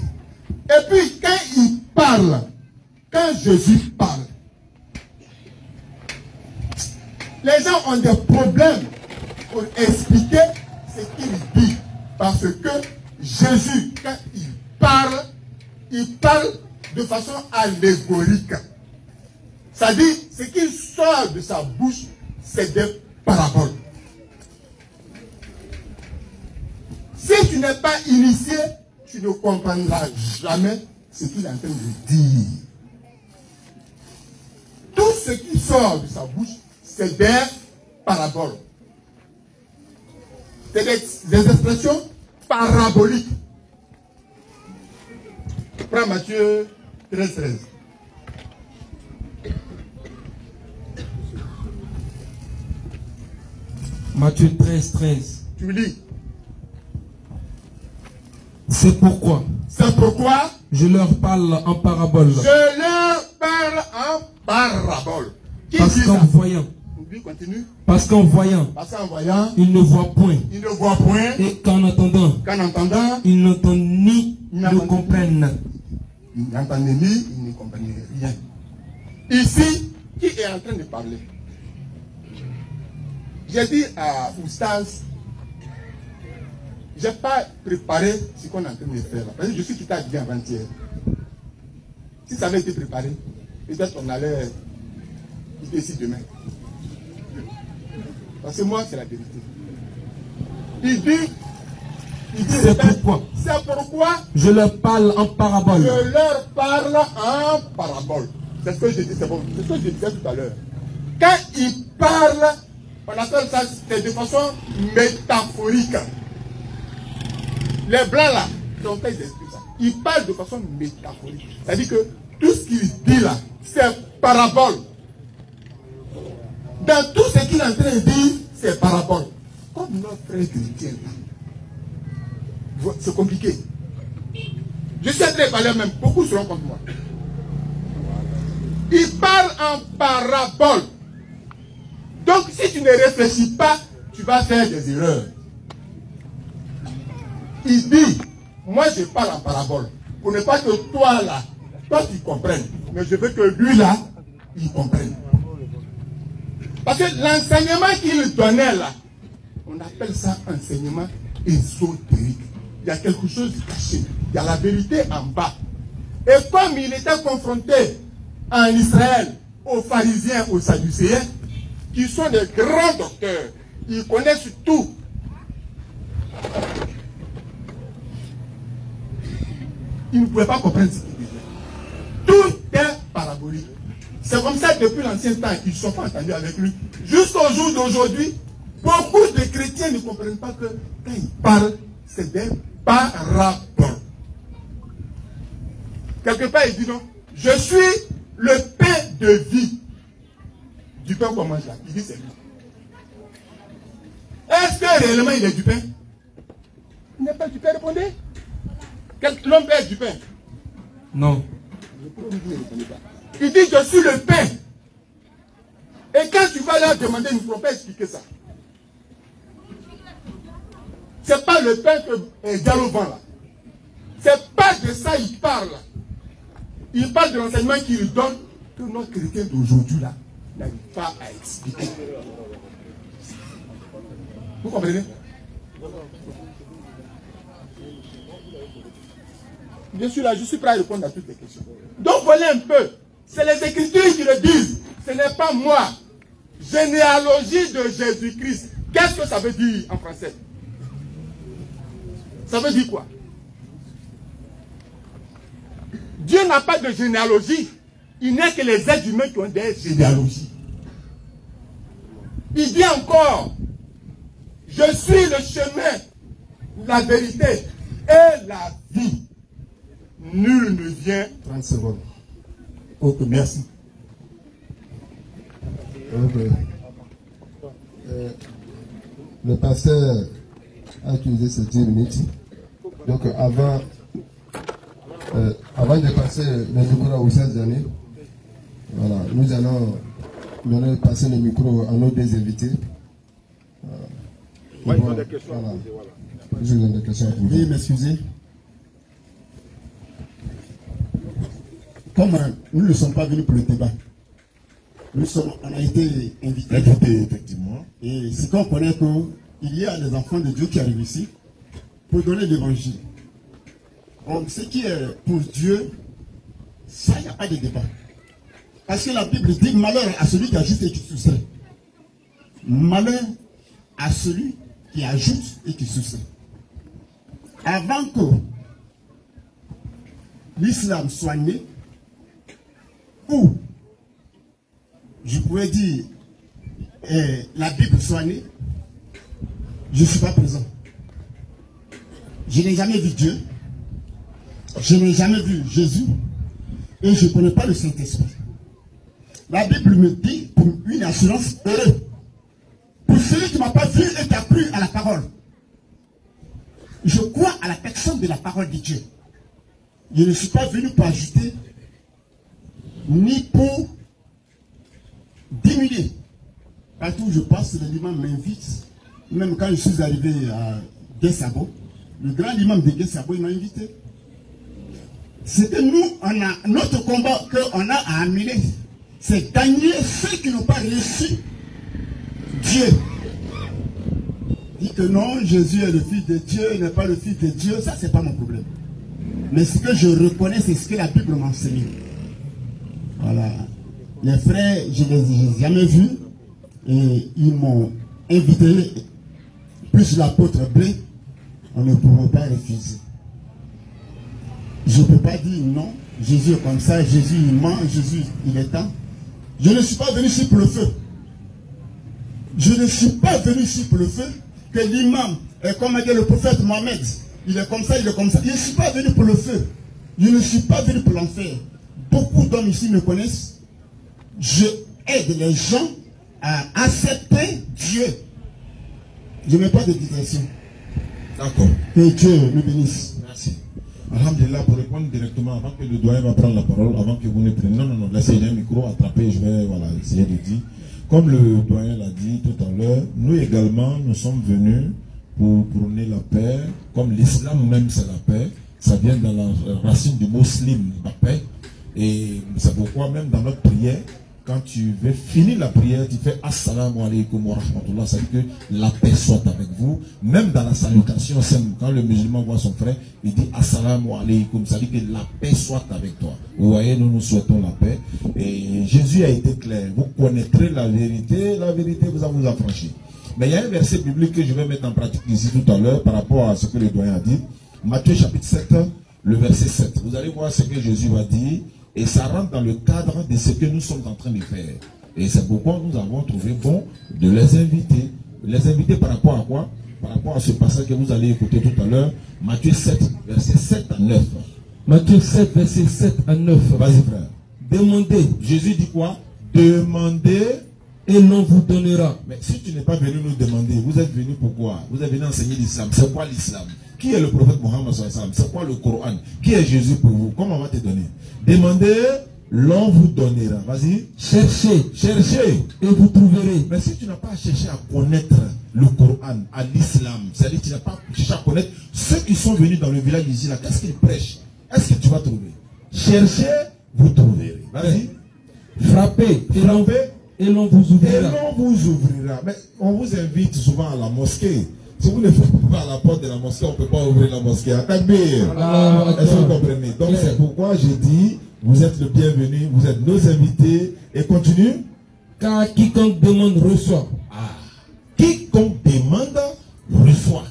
Et puis, quand il parle, quand Jésus parle, les gens ont des problèmes pour expliquer ce qu'il dit. Parce que Jésus, quand il parle de façon allégorique. Ça dit, ce qui sort de sa bouche, c'est des paraboles. Si tu n'es pas initié, tu ne comprendras jamais ce qu'il est en train de dire. Tout ce qui sort de sa bouche, c'est des paraboles. C'est des expressions paraboliques. Prends Matthieu 13, 13. Matthieu 13, 13. Tu lis. C'est pourquoi je leur parle en parabole. Je leur parle en parabole. Qui Parce dit qu'en ça? voyant, Oui, continue. parce qu'en voyant, ils ne voient point. Ils ne voient point. Et qu'en entendant, ils n'entendent ni ne comprennent. Ils n'entendent ni, ils ne comprennent rien. Ici, qui est en train de parler? J'ai dit à Oustaz, je n'ai pas préparé ce qu'on est en train de faire là. Parce que je suis quitté à bien avant-hier. Si ça avait été préparé, peut-être qu'on allait quitter ici demain. Parce que moi, c'est la vérité. Il dit c'est pourquoi je leur parle en parabole. Je leur parle en parabole. C'est ce que j'ai dit, c'est bon. C'est ce que je disais tout à l'heure. Quand il parle, on appelle ça de façon métaphorique. Les blancs là, donc ils expliquent ça. Ils parlent de façon métaphorique. C'est-à-dire que tout ce qu'il dit là, c'est parabole. Dans tout ce qu'il est en train de dire, c'est parabole. Comme notre frère chrétien là. C'est compliqué. Je suis en train de parler même, beaucoup seront contre moi. Il parle en parabole. Donc si tu ne réfléchis pas, tu vas faire des erreurs. Il dit, moi je parle en parabole. Pour ne pas que toi là, toi tu comprennes. Mais je veux que lui là, il comprenne. Parce que l'enseignement qu'il donnait là, on appelle ça enseignement ésotérique. Il y a quelque chose de caché. Il y a la vérité en bas. Et comme il était confronté en Israël aux pharisiens, aux sadducéens, qui sont des grands docteurs, ils connaissent tout. Ils ne pouvaient pas comprendre ce qu'il disait. Tout est parabolique. C'est comme ça depuis l'ancien temps qu'ils ne sont pas entendus avec lui. Jusqu'au jour d'aujourd'hui, beaucoup de chrétiens ne comprennent pas que quand ils parlent, c'est des paraboles. Quelque part, il dit non, je suis le pain de vie. Du pain qu'on mange là. Il dit c'est lui. Est-ce que réellement il est du pain? Il n'est pas du pain, répondez. L'homme est du pain? Non. Il dit je suis le pain. Et quand tu vas leur demander, ils ne pourront pas expliquer ça. C'est pas le pain que Diallo vend là. C'est pas de ça il parle. Il parle de l'enseignement qu'il donne que notre chrétien d'aujourd'hui là n'arrive pas à expliquer. Vous comprenez? Bien sûr là, je suis prêt à répondre à toutes les questions. Donc voilà un peu. C'est les Écritures qui le disent. Ce n'est pas moi. Généalogie de Jésus-Christ. Qu'est-ce que ça veut dire en français? Ça veut dire quoi? Dieu n'a pas de généalogie. Il n'est que les êtres humains qui ont des généalogies. Il dit encore, je suis le chemin, la vérité et la vie. Nul ne vient. 30 secondes. Ok, merci. Okay. Le pasteur a utilisé ces 10 minutes. Donc avant de passer le micro à Oussaz Zané, voilà, nous allons passer le micro à nos deux invités. Moi, ils ont des questions à poser, voilà. Ils ont des questions à poser. Veuillez m'excuser. Comme nous ne sommes pas venus pour le débat, on a été invités. Effectivement. Et ce qu'on connaît, qu'il y a des enfants de Dieu qui arrivent ici pour donner l'évangile. Ce qui est pour Dieu, ça, il n'y a pas de débat. Parce que la Bible dit malheur à celui qui ajoute et qui soustrait. Malheur à celui qui ajoute et qui soustrait. Avant que l'islam soit né, ou je pourrais dire la Bible soit née, je ne suis pas présent. Je n'ai jamais vu Dieu, je n'ai jamais vu Jésus, et je ne connais pas le Saint-Esprit. La Bible me dit, pour une assurance heureuse, pour celui qui ne m'a pas vu et qui a cru à la parole. Je crois à la personne de la parole de Dieu. Je ne suis pas venu pour ajouter, ni pour diminuer. Partout où je passe, l'imam m'invite. Même quand je suis arrivé à Guessabo, le grand imam de Guessabo, il m'a invité. C'est que nous, on a notre combat qu'on a à amener, c'est gagner ceux qui n'ont pas réussi. Dieu dit que non, Jésus est le Fils de Dieu, il n'est pas le Fils de Dieu, ça c'est pas mon problème. Mais ce que je reconnais, c'est ce que la Bible m'enseigne. Voilà. Les frères, je ne les ai jamais vus et ils m'ont invité, plus l'apôtre Blé, on ne pouvait pas refuser. Je ne peux pas dire non, Jésus est comme ça, Jésus il ment, Jésus il est temps. Je ne suis pas venu ici pour le feu. Je ne suis pas venu ici pour le feu, que l'imam est comme le prophète Mohamed. Il est comme ça, il est comme ça. Je ne suis pas venu pour le feu. Je ne suis pas venu pour l'enfer. Beaucoup d'hommes ici me connaissent. Je aide les gens à accepter Dieu. Je ne mets pas de digression. D'accord. Que Dieu nous bénisse. Merci. Alhamdulillah, pour répondre directement, avant que le doyen va prendre la parole, avant que vous ne preniez. Non, laissez un micro attrapé, je vais essayer de dire. Comme le doyen l'a dit tout à l'heure, nous également, nous sommes venus pour prôner la paix, comme l'islam même c'est la paix. Ça vient dans la racine du mot slim, la paix. Et c'est pourquoi même dans notre prière, quand tu veux finir la prière, tu fais Assalamu alaikum wa rahmatullah, ça veut dire que la paix soit avec vous. Même dans la salutation, quand le musulman voit son frère, il dit Assalamu alaikum, ça veut dire que la paix soit avec toi. Vous voyez, nous souhaitons la paix. Et Jésus a été clair, vous connaîtrez la vérité vous a vous affranchi. Mais il y a un verset biblique que je vais mettre en pratique ici tout à l'heure par rapport à ce que le doyen a dit. Matthieu chapitre 7, le verset 7. Vous allez voir ce que Jésus va dire. Et ça rentre dans le cadre de ce que nous sommes en train de faire. Et c'est pourquoi nous avons trouvé bon de les inviter. Les inviter par rapport à quoi? Par rapport à ce passage que vous allez écouter tout à l'heure. Matthieu 7, verset 7 à 9. Matthieu 7, verset 7 à 9. Vas-y frère. Demandez. Jésus dit quoi? Demandez. Et l'on vous donnera. Mais si tu n'es pas venu nous demander, vous êtes venu pourquoi? Vous êtes venu enseigner l'islam. C'est quoi l'islam? Qui est le prophète Mohammed sallallahu alayhi wa sallam? C'est quoi le Coran? Qui est Jésus pour vous? Comment on va te donner? Demandez, l'on vous donnera. Vas-y. Cherchez. Cherchez. Et vous trouverez. Mais si tu n'as pas cherché à connaître le Coran, à l'islam, c'est-à-dire que tu n'as pas cherché à connaître ceux qui sont venus dans le village ici, là, qu'est-ce qu'ils prêchent? Est-ce que tu vas trouver? Cherchez, vous trouverez. Vas-y. Frappez. Et l'on vous ouvrira. Et l'on vous ouvrira. Mais on vous invite souvent à la mosquée. Si vous ne faites pas à la porte de la mosquée, on ne peut pas ouvrir la mosquée. Attendez. Est-ce que vous comprenez? Donc c'est pourquoi j'ai dit, vous êtes le bienvenu, vous êtes nos invités. Et continue. Car quiconque demande reçoit. Ah. Quiconque demande reçoit.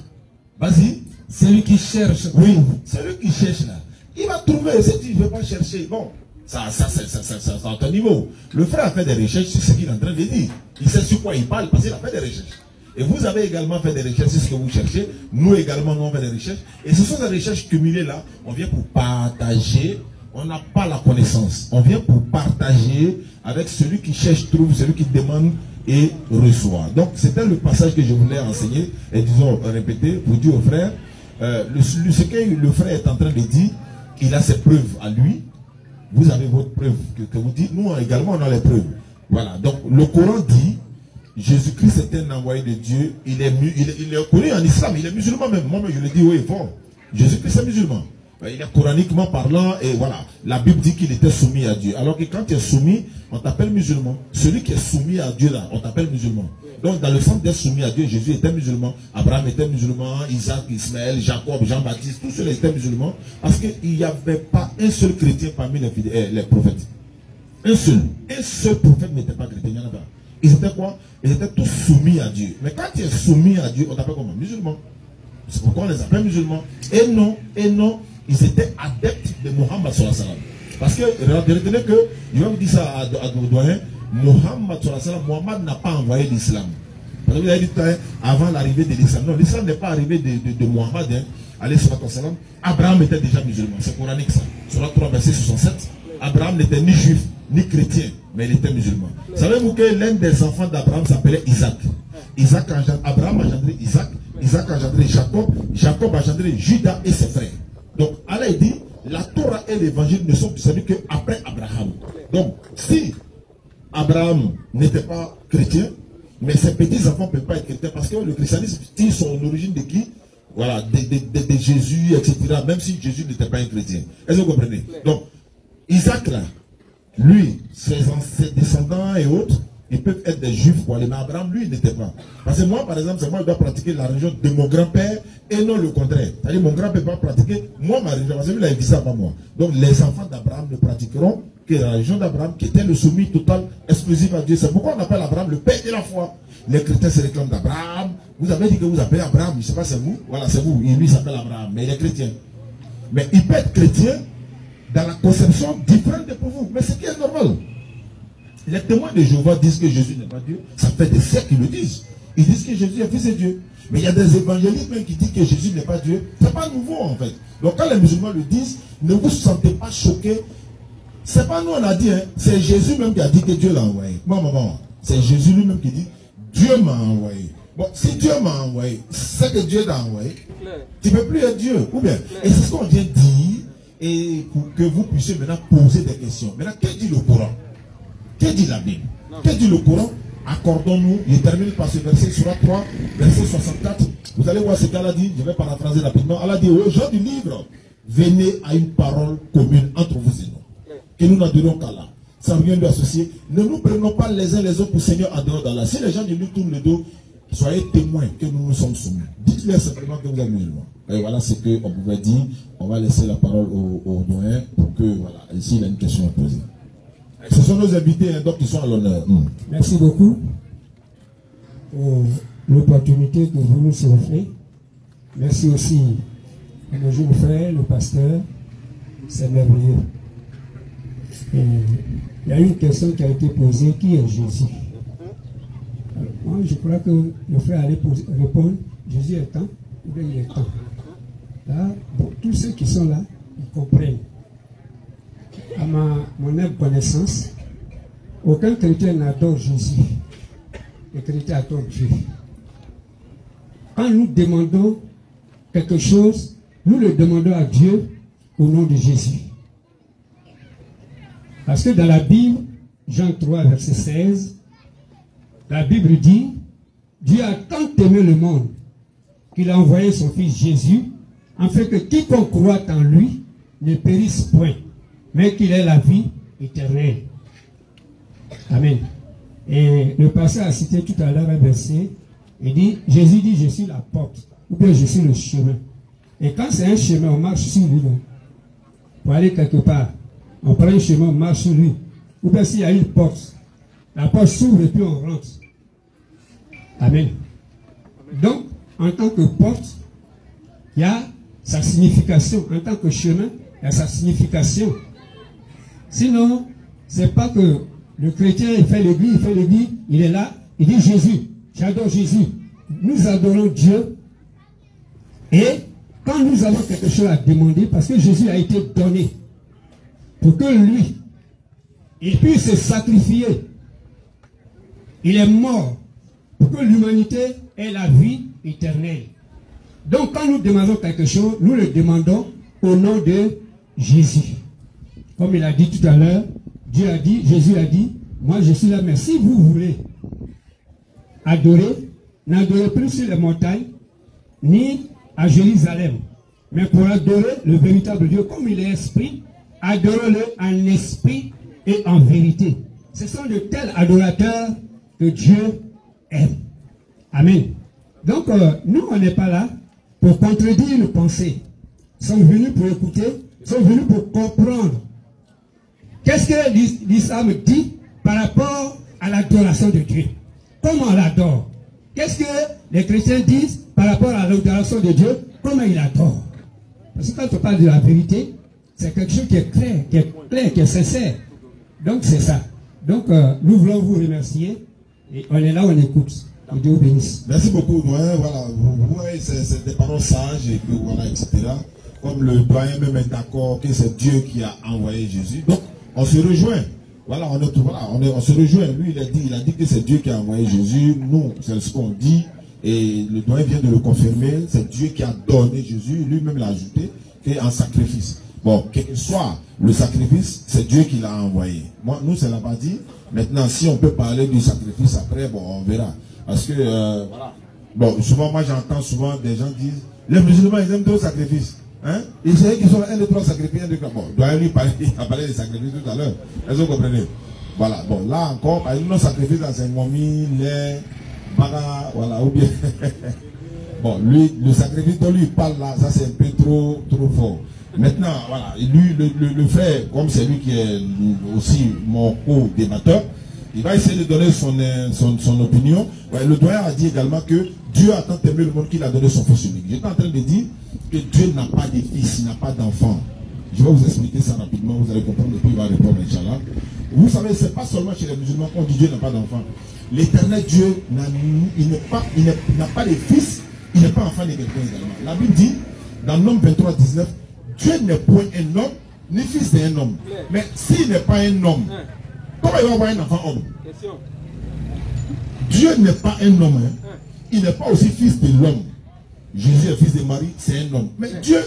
Vas-y. Celui qui cherche. Oui. Celui qui cherche là. Il va trouver. Si tu ne veux pas chercher, bon. Ça c'est à ton niveau. Le frère a fait des recherches sur ce qu'il est en train de dire. Il sait sur quoi il parle parce qu'il a fait des recherches. Et vous avez également fait des recherches sur ce que vous cherchez. Nous également, nous avons fait des recherches. Et ce sont des recherches cumulées là. On vient pour partager. On n'a pas la connaissance. On vient pour partager avec celui qui cherche, trouve, celui qui demande et reçoit. Donc c'était le passage que je voulais enseigner et disons répéter pour dire au frère, ce que le frère est en train de dire, il a ses preuves à lui. Vous avez votre preuve que vous dites, nous également on a les preuves. Voilà, donc le Coran dit, Jésus-Christ est un envoyé de Dieu, il est connu en islam, il est musulman même, moi je le dis oui fort, Jésus-Christ est musulman. Il est coraniquement parlant et voilà, la Bible dit qu'il était soumis à Dieu. Alors que quand tu es soumis, on t'appelle musulman. Celui qui est soumis à Dieu là, on t'appelle musulman. Donc dans le sens d'être soumis à Dieu, Jésus était musulman, Abraham était musulman, Isaac, Ismaël, Jacob, Jean-Baptiste, tous ceux-là étaient musulmans. Parce qu'il n'y avait pas un seul chrétien parmi les prophètes. Un seul prophète n'était pas chrétien, il n'y en a pas. Ils étaient quoi? Ils étaient tous soumis à Dieu. Mais quand tu es soumis à Dieu, on t'appelle comment? Musulman. C'est pourquoi on les appelle musulmans. Et non, ils étaient adeptes de Mohammed sallallahu alayhi wa sallam. Parce que, retenez que, il va vous dire ça à doyen, Mohammed sallallahu alayhi wa sallam, Mohammed n'a pas envoyé l'islam. Parce que vous avez dit avant l'arrivée de l'islam. Non, l'islam n'est pas arrivé de Mohammed. Hein. Alayhi salam. Abraham était déjà musulman. C'est coranique ça. Surah 3, verset 67. Abraham n'était ni juif, ni chrétien, mais il était musulman. Savez-vous que l'un des enfants d'Abraham s'appelait Isaac? Abraham a engendré Isaac. Isaac a engendré Jacob. Jacob a engendré Judas et ses frères. Donc, Allah dit, la Torah et l'évangile ne sont servis qu'après Abraham. Donc, si Abraham n'était pas chrétien, mais ses petits-enfants ne peuvent pas être chrétiens parce que le christianisme tire son origine de qui? Voilà, de Jésus, etc. Même si Jésus n'était pas un chrétien. Est-ce que vous comprenez? Donc, Isaac là, lui, ses descendants et autres, ils peuvent être des juifs pour aller, mais Abraham, lui, il n'était pas. Parce que moi, par exemple, c'est moi qui dois pratiquer la religion de mon grand-père et non le contraire. C'est-à-dire, mon grand-père va pratiquer, moi, ma religion, parce que lui, il a dit ça avant moi. Donc, les enfants d'Abraham ne pratiqueront que la religion d'Abraham, qui était le soumis total, exclusif à Dieu. C'est pourquoi on appelle Abraham le père de la foi. Les chrétiens se réclament d'Abraham. Vous avez dit que vous appelez Abraham, je ne sais pas, c'est vous. Voilà, c'est vous. Et lui s'appelle Abraham, mais il est chrétien. Mais il peut être chrétien dans la conception différente de pour vous. Mais c'est qui est normal. Les témoins de Jéhovah disent que Jésus n'est pas Dieu. Ça fait des siècles qu'ils le disent. Ils disent que Jésus est fils de Dieu. Mais il y a des évangélistes même qui disent que Jésus n'est pas Dieu. Ce n'est pas nouveau en fait. Donc quand les musulmans le disent, ne vous sentez pas choqués. Ce n'est pas nous on a dit, hein. C'est Jésus même qui a dit que Dieu l'a envoyé. Bon. C'est Jésus lui-même qui dit, Dieu m'a envoyé. Bon, si Dieu m'a envoyé, c'est que Dieu t'a envoyé. Tu ne peux plus être Dieu. Ou bien, et c'est ce qu'on vient dire, et pour que vous puissiez maintenant poser des questions. Maintenant, que dit le Coran? Que dit la Bible? Que dit le Coran? Accordons-nous, je termine par ce verset sur 3, verset 64. Vous allez voir ce qu'Allah dit, je vais paraphraser rapidement. Allah dit aux gens du livre, venez à une parole commune entre vous et nous, que nous n'adorons qu'Allah, sans rien lui associer. Ne nous prenons pas les uns les autres pour Seigneur en dehors d'Allah. Si les gens nous tournent le dos, soyez témoins que nous nous sommes soumis. Dites-leur simplement que vous êtes musulmans. Et voilà ce qu'on pouvait dire. On va laisser la parole au doyen pour que, voilà, ici il a une question à poser. Ce sont nos invités, hein, donc ils sont à l'honneur. Merci beaucoup pour l'opportunité que vous nous offrez. Merci aussi à nos jeunes frères, le pasteur. C'est merveilleux. Et il y a une question qui a été posée, qui est Jésus? Alors, moi, je crois que le frère allait répondre, Jésus est temps, ou bien il est temps. Là, bon, tous ceux qui sont là, ils comprennent. À mon humble connaissance, aucun chrétien n'adore Jésus. Les chrétiens adorent Dieu. Quand nous demandons quelque chose, nous le demandons à Dieu au nom de Jésus. Parce que dans la Bible, Jean 3, verset 16, la Bible dit, Dieu a tant aimé le monde qu'il a envoyé son fils Jésus, afin que quiconque croit en lui ne périsse point, mais qu'il ait la vie éternelle. Amen. Et le pasteur a cité tout à l'heure un verset, il dit, Jésus dit, je suis la porte, ou bien je suis le chemin. Et quand c'est un chemin, on marche sur lui. Pour aller quelque part, on prend un chemin, on marche sur lui. Ou bien s'il y a une porte, la porte s'ouvre et puis on rentre. Amen. Donc, en tant que porte, il y a sa signification. En tant que chemin, il y a sa signification. Sinon, c'est pas que le chrétien, il fait l'église, il est là, il dit Jésus, j'adore Jésus. Nous adorons Dieu. Et quand nous avons quelque chose à demander, parce que Jésus a été donné, pour que lui, il puisse se sacrifier. Il est mort pour que l'humanité ait la vie éternelle. Donc quand nous demandons quelque chose, nous le demandons au nom de Jésus. Comme il a dit tout à l'heure, Dieu a dit, Jésus a dit, moi je suis là, mais si vous voulez adorer, n'adorez plus sur les montagnes, ni à Jérusalem. Mais pour adorer le véritable Dieu, comme il est esprit, adorez-le en esprit et en vérité. Ce sont de tels adorateurs que Dieu aime. Amen. Donc, nous, on n'est pas là pour contredire nos pensées. Nous sommes venus pour écouter, nous sommes venus pour comprendre Qu'est-ce que l'islam dit par rapport à l'adoration de Dieu? Comment on l'adore? Qu'est-ce que les chrétiens disent par rapport à l'adoration de Dieu? Comment ils l'adorent? Parce que quand on parle de la vérité, c'est quelque chose qui est clair, qui est sincère. Donc c'est ça. Donc nous voulons vous remercier. Et on est là, on écoute. Que Dieu vous bénisse. Merci beaucoup, doyen. Voilà, vous voyez, c'est des paroles sages, et puis voilà, etc. Comme le doyen même est d'accord que c'est Dieu qui a envoyé Jésus. Donc, on se rejoint. Voilà, on se rejoint. Lui, il a dit que c'est Dieu qui a envoyé Jésus. Nous, c'est ce qu'on dit. Et le doyen vient de le confirmer. C'est Dieu qui a donné Jésus. Lui-même l'a ajouté en sacrifice. Bon, quel que soit le sacrifice, c'est Dieu qui l'a envoyé. Moi, nous, c'est la partie. Maintenant, si on peut parler du sacrifice après, bon, on verra. Parce que, voilà. Bon, souvent, moi, j'entends souvent des gens dire, les musulmans, ils aiment trop le sacrifice. Hein? Ils savent qu'ils sont un, deux, trois sacrifices, un, deux, trois. Bon, doit lui parler, il a parlé des sacrifices tout à l'heure. Est-ce que vous comprenez? Voilà. Bon, là encore, par exemple, nos sacrifices, là, c'est momi, lait, bara, voilà, ou bien. Bon, lui, le sacrifice dont lui il parle là, ça c'est un peu trop fort. Maintenant, voilà, lui, le frère, comme c'est lui qui est aussi mon co-débatteur, il va essayer de donner son opinion. Ouais, le doyen a dit également que Dieu a tant aimé le monde qu'il a donné son fils unique. J'étais en train de dire que Dieu n'a pas de fils, il n'a pas d'enfant. Je vais vous expliquer ça rapidement, vous allez comprendre et puis il va répondre, Inch'Allah. Vous savez, c'est pas seulement chez les musulmans qu'on dit Dieu n'a pas d'enfant. L'éternel Dieu n'a pas de fils, il n'est pas enfant de quelqu'un également. La Bible dit, dans Nombre 23, 19, Dieu n'est point un homme, ni fils d'un homme. Mais s'il n'est pas un homme, comment il va avoir un enfant homme? Dieu n'est pas un homme. Hein. Il n'est pas aussi fils de l'homme. Jésus est fils de Marie, c'est un homme. Mais Dieu,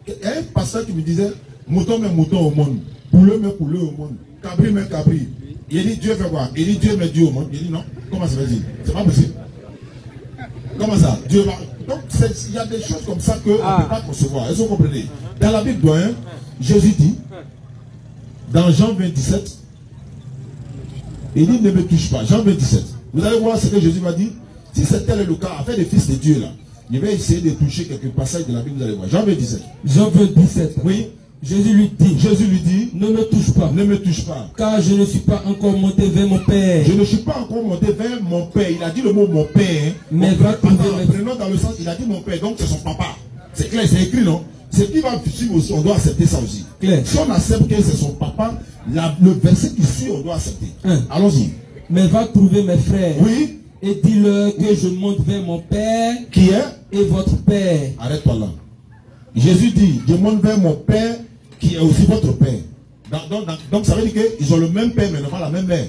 il y a un pasteur qui me disait, mouton mais mouton au monde, pouleux mais pouleux au monde, cabri mais cabri. Il dit Dieu fait quoi? Il dit Dieu met Dieu au monde. Il dit non. Comment ça veut dire? C'est pas possible. Comment ça? Dieu va. Donc il y a des choses comme ça qu'on ne peut pas concevoir. Est-ce que vous comprenez? Dans la Bible, doyen, Jésus dit, dans Jean 27, il dit ne me touche pas. Jean 27. Vous allez voir ce que Jésus va dire. Si c'était le cas, afin des fils de Dieu là, je vais essayer de toucher quelques passages de la Bible, vous allez voir. Jean 27. Jean 27. Oui. Jésus lui dit, ne me touche pas. Ne me touche pas. Car je ne suis pas encore monté vers mon Père. Je ne suis pas encore monté vers mon Père. Il a dit le mot mon Père. Mais va trouver. Prenons dans le sens, il a dit mon Père, donc c'est son papa. C'est clair, c'est écrit, non? Ce qui va suivre aussi, on doit accepter ça aussi. Claire. Si on accepte que c'est son papa, le verset qui suit, on doit accepter. Allons-y. Mais va trouver mes frères. Oui. Et dis-leur que je monte vers mon Père. Qui est? Et votre Père. Arrête-toi là. Jésus dit, je monte vers mon Père qui est aussi votre Père. Donc ça veut dire qu'ils ont le même Père mais non pas la même mère.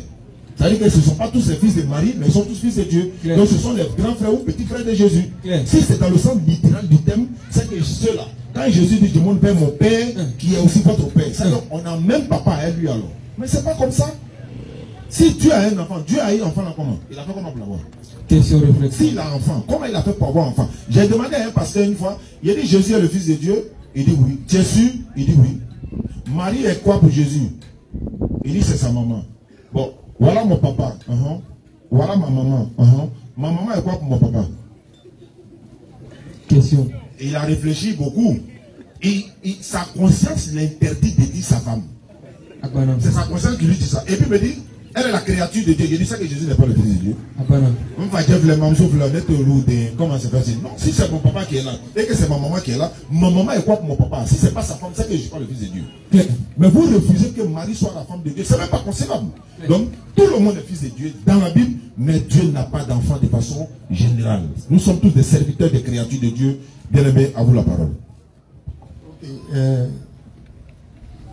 Ça veut dire que ce ne sont pas tous les fils de Marie, mais ils sont tous fils de Dieu. Claire. Donc ce sont les grands frères ou petits frères de Jésus. Claire. Si c'est dans le sens littéral du thème, c'est que ceux-là, quand Jésus dit je monte vers mon Père qui est aussi votre Père, c'est donc on n'a même papa à lui alors. Mais c'est pas comme ça. Si Dieu a un enfant, Dieu a un enfant là comment? Il a fait comment pour l'avoir? Question réflexive. S'il a un enfant, comment il a fait pour avoir un enfant? J'ai demandé à un pasteur une fois, il a dit Jésus est le fils de Dieu. Il dit oui. Jésus, il dit oui. Marie est quoi pour Jésus? Il dit c'est sa maman. Bon, voilà mon papa. Voilà ma maman. Ma maman est quoi pour mon papa? Question. Et il a réfléchi beaucoup. Sa conscience l'interdit de dire sa femme. C'est sa conscience qui lui dit ça. Et puis il me dit, elle est la créature de Dieu. Je dis ça que Jésus n'est pas le fils de Dieu. Comment c'est facile? Non, si c'est mon papa qui est là et que c'est ma maman qui est là, ma maman est quoi pour mon papa? Si c'est pas sa femme, c'est que je ne suis pas le fils de Dieu. Mais vous refusez que Marie soit la femme de Dieu. C'est même pas concevable. Donc, tout le monde est fils de Dieu dans la Bible, mais Dieu n'a pas d'enfant de façon générale. Nous sommes tous des serviteurs des créatures de Dieu. Bien aimé, à vous la parole.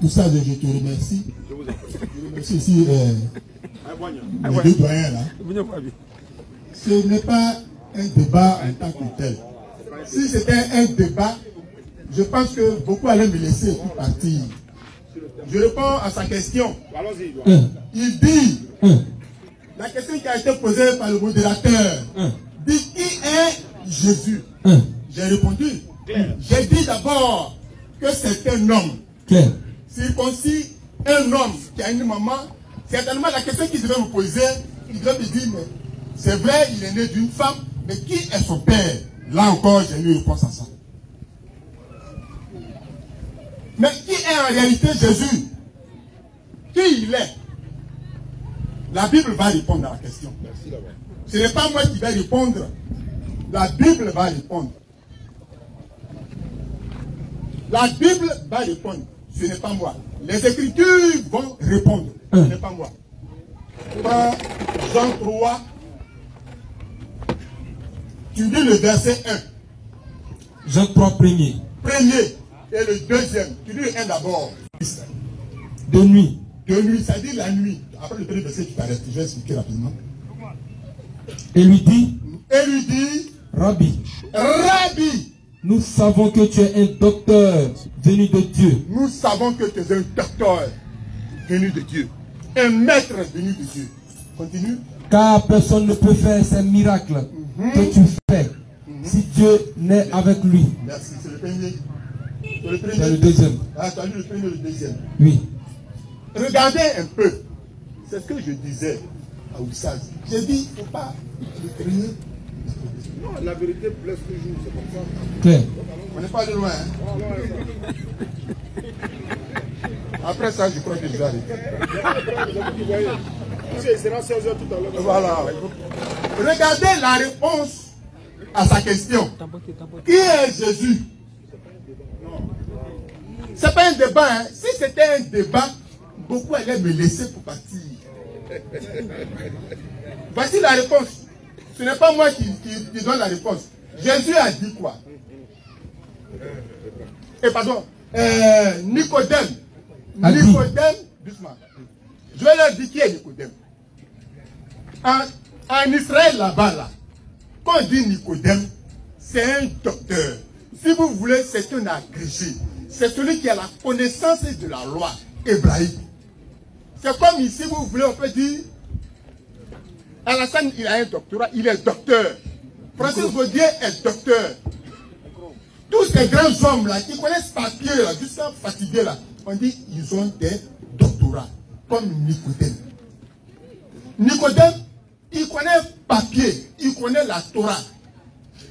Tout ça, je te remercie. Je remercie aussi les deux doyens là. Ce n'est pas un débat en tant que tel. Si c'était un débat, je pense que beaucoup allaient me laisser tout partir. Je réponds à sa question. Il dit, la question qui a été posée par le modérateur, dit qui est Jésus? J'ai répondu. J'ai dit d'abord que c'est un homme. Circoncis, un homme qui a une maman, certainement la question qu'il devait me poser, il devait me dire, mais c'est vrai, il est né d'une femme, mais qui est son père? Là encore, j'ai eu une réponse à ça. Mais qui est en réalité Jésus? qui il est, la Bible va répondre à la question. Ce n'est pas moi qui vais répondre. La Bible va répondre. La Bible va répondre. Ce n'est pas moi. Les Écritures vont répondre. Ce n'est pas moi. Dans Jean 3, tu lis le verset 1. Jean 3, premier. Premier. Et le deuxième. Tu lis le 1 d'abord. De nuit. De nuit, ça dit la nuit. Après le premier verset, tu t'arrêtes. Je vais expliquer rapidement. Et lui dit, Rabbi, nous savons que tu es un docteur venu de Dieu. Nous savons que tu es un docteur venu de Dieu. Un maître venu de Dieu. Continue. Car personne ne peut faire ces miracles que tu fais si Dieu n'est avec lui. Merci, c'est le premier. C'est le deuxième. Ah, tu as lu le premier et le deuxième. Oui. Regardez un peu. C'est ce que je disais à Oussaz. J'ai dit, il ne faut pas le traîner. Non, la vérité blesse toujours, c'est comme ça. Claire. On n'est pas allé loin. Hein? Après ça, je crois que je vais arrêter. Il sera 16h tout à l'heure. Voilà. Regardez la réponse à sa question. Qui est Jésus? Ce n'est pas un débat. Hein? Si c'était un débat, beaucoup allaient me laisser pour partir. Voici la réponse. Ce n'est pas moi qui donne la réponse. Jésus a dit quoi? Et pardon, Nicodème. Nicodème, doucement. Je vais leur dire qui est Nicodème. En Israël, là-bas, là, quand on dit Nicodème, c'est un docteur. Si vous voulez, c'est un agrégé. C'est celui qui a la connaissance de la loi hébraïque. C'est comme ici, vous voulez, on peut dire, Alassane, il a un doctorat, il est docteur. Francis Gaudier est docteur. Tous ces grands hommes là, qui connaissent papier là, jusqu'à fatigué là, on dit ils ont des doctorats, comme Nicodème. Nicodème, il connaît papier, il connaît la Torah,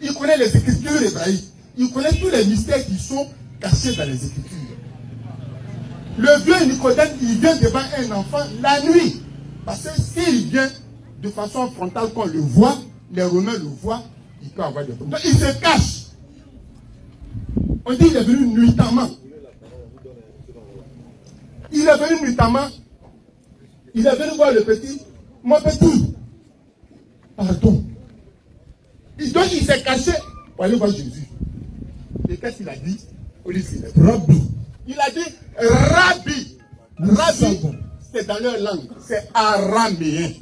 il connaît les écritures hébraïques, il connaît tous les mystères qui sont cachés dans les écritures. Le vieux Nicodème, il vient devant un enfant la nuit. Parce que s'il vient de façon frontale, qu'on le voit, les Romains le voient, il peut avoir des problèmes. Donc il se cache. On dit qu'il est venu nuitamment. Il est venu nuitamment. Il est venu voir le petit. Mon petit. Pardon. Donc il s'est caché pour aller voir Jésus. Et qu'est-ce qu'il a dit? Rabbi. Il a dit Rabbi. Rabbi, c'est dans leur langue. C'est araméen.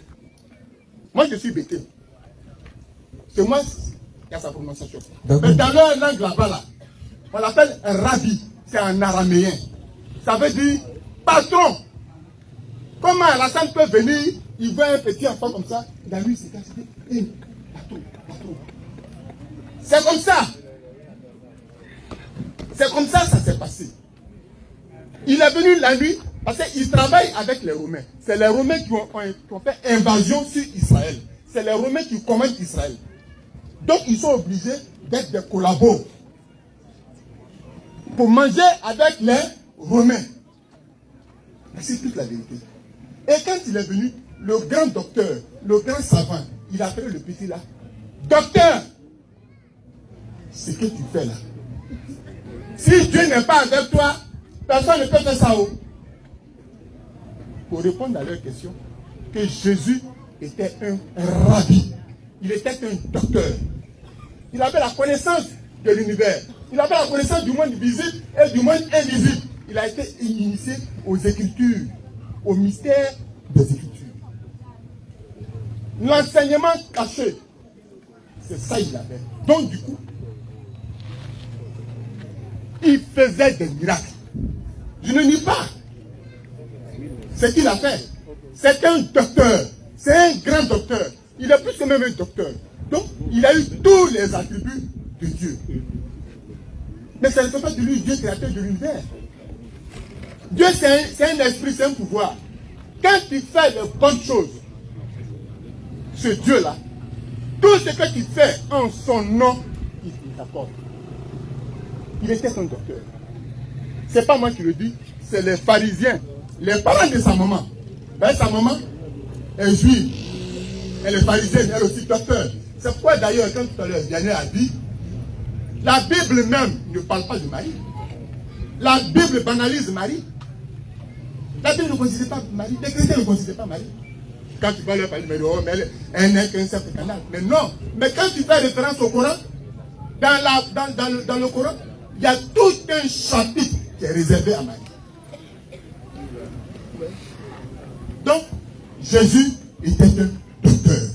Moi, je suis bêté. C'est moi qui a sa prononciation. Mais dans leur langue là-bas, là, on l'appelle Rabbi. C'est en araméen. Ça veut dire patron. Comment Alassane peut venir, il voit un petit enfant comme ça, dans lui, c'est hey, patron, patron. C'est comme ça. C'est comme ça que ça s'est passé. Il est venu la nuit parce qu'il travaille avec les Romains. C'est les Romains qui ont fait invasion sur Israël. C'est les Romains qui commandent Israël. Donc ils sont obligés d'être des collabos pour manger avec les Romains. C'est toute la vérité. Et quand il est venu, le grand docteur, le grand savant, il a appelé le petit là. Docteur, ce que tu fais là, si Dieu n'est pas avec toi, personne ne peut faire ça. Pour répondre à leur question, que Jésus était un rabbi. Il était un docteur. Il avait la connaissance de l'univers. Il avait la connaissance du monde visible et du monde invisible. Il a été initié aux Écritures, au mystère des Écritures. L'enseignement caché, c'est ça qu'il avait. Donc du coup, il faisait des miracles. Je ne nie pas ce qu'il a fait. C'est un docteur. C'est un grand docteur. Il est plus que même un docteur. Donc, il a eu tous les attributs de Dieu. Mais ça ne fait pas de lui Dieu créateur de l'univers. Dieu, c'est un esprit, c'est un pouvoir. Quand il fait les bonnes choses, ce Dieu-là, tout ce que tu fais en son nom, il t'accorde. Il était un docteur. Ce n'est pas moi qui le dis, c'est les pharisiens, les parents de sa maman, ben, sa maman est juive, elle est pharisienne, elle aussi docteur. C'est pourquoi d'ailleurs, quand tout à l'heure, Daniel a dit, la Bible même ne parle pas de Marie. La Bible banalise Marie. La Bible ne considère pas Marie. Les chrétiens ne considèrent pas Marie. Quand tu vas leur parler, oh, mais elle n'est qu'un simple canal. Mais non. Mais quand tu fais référence au Coran, dans le Coran, il y a tout un chapitre qui est réservé à Marie. Donc, Jésus était un docteur.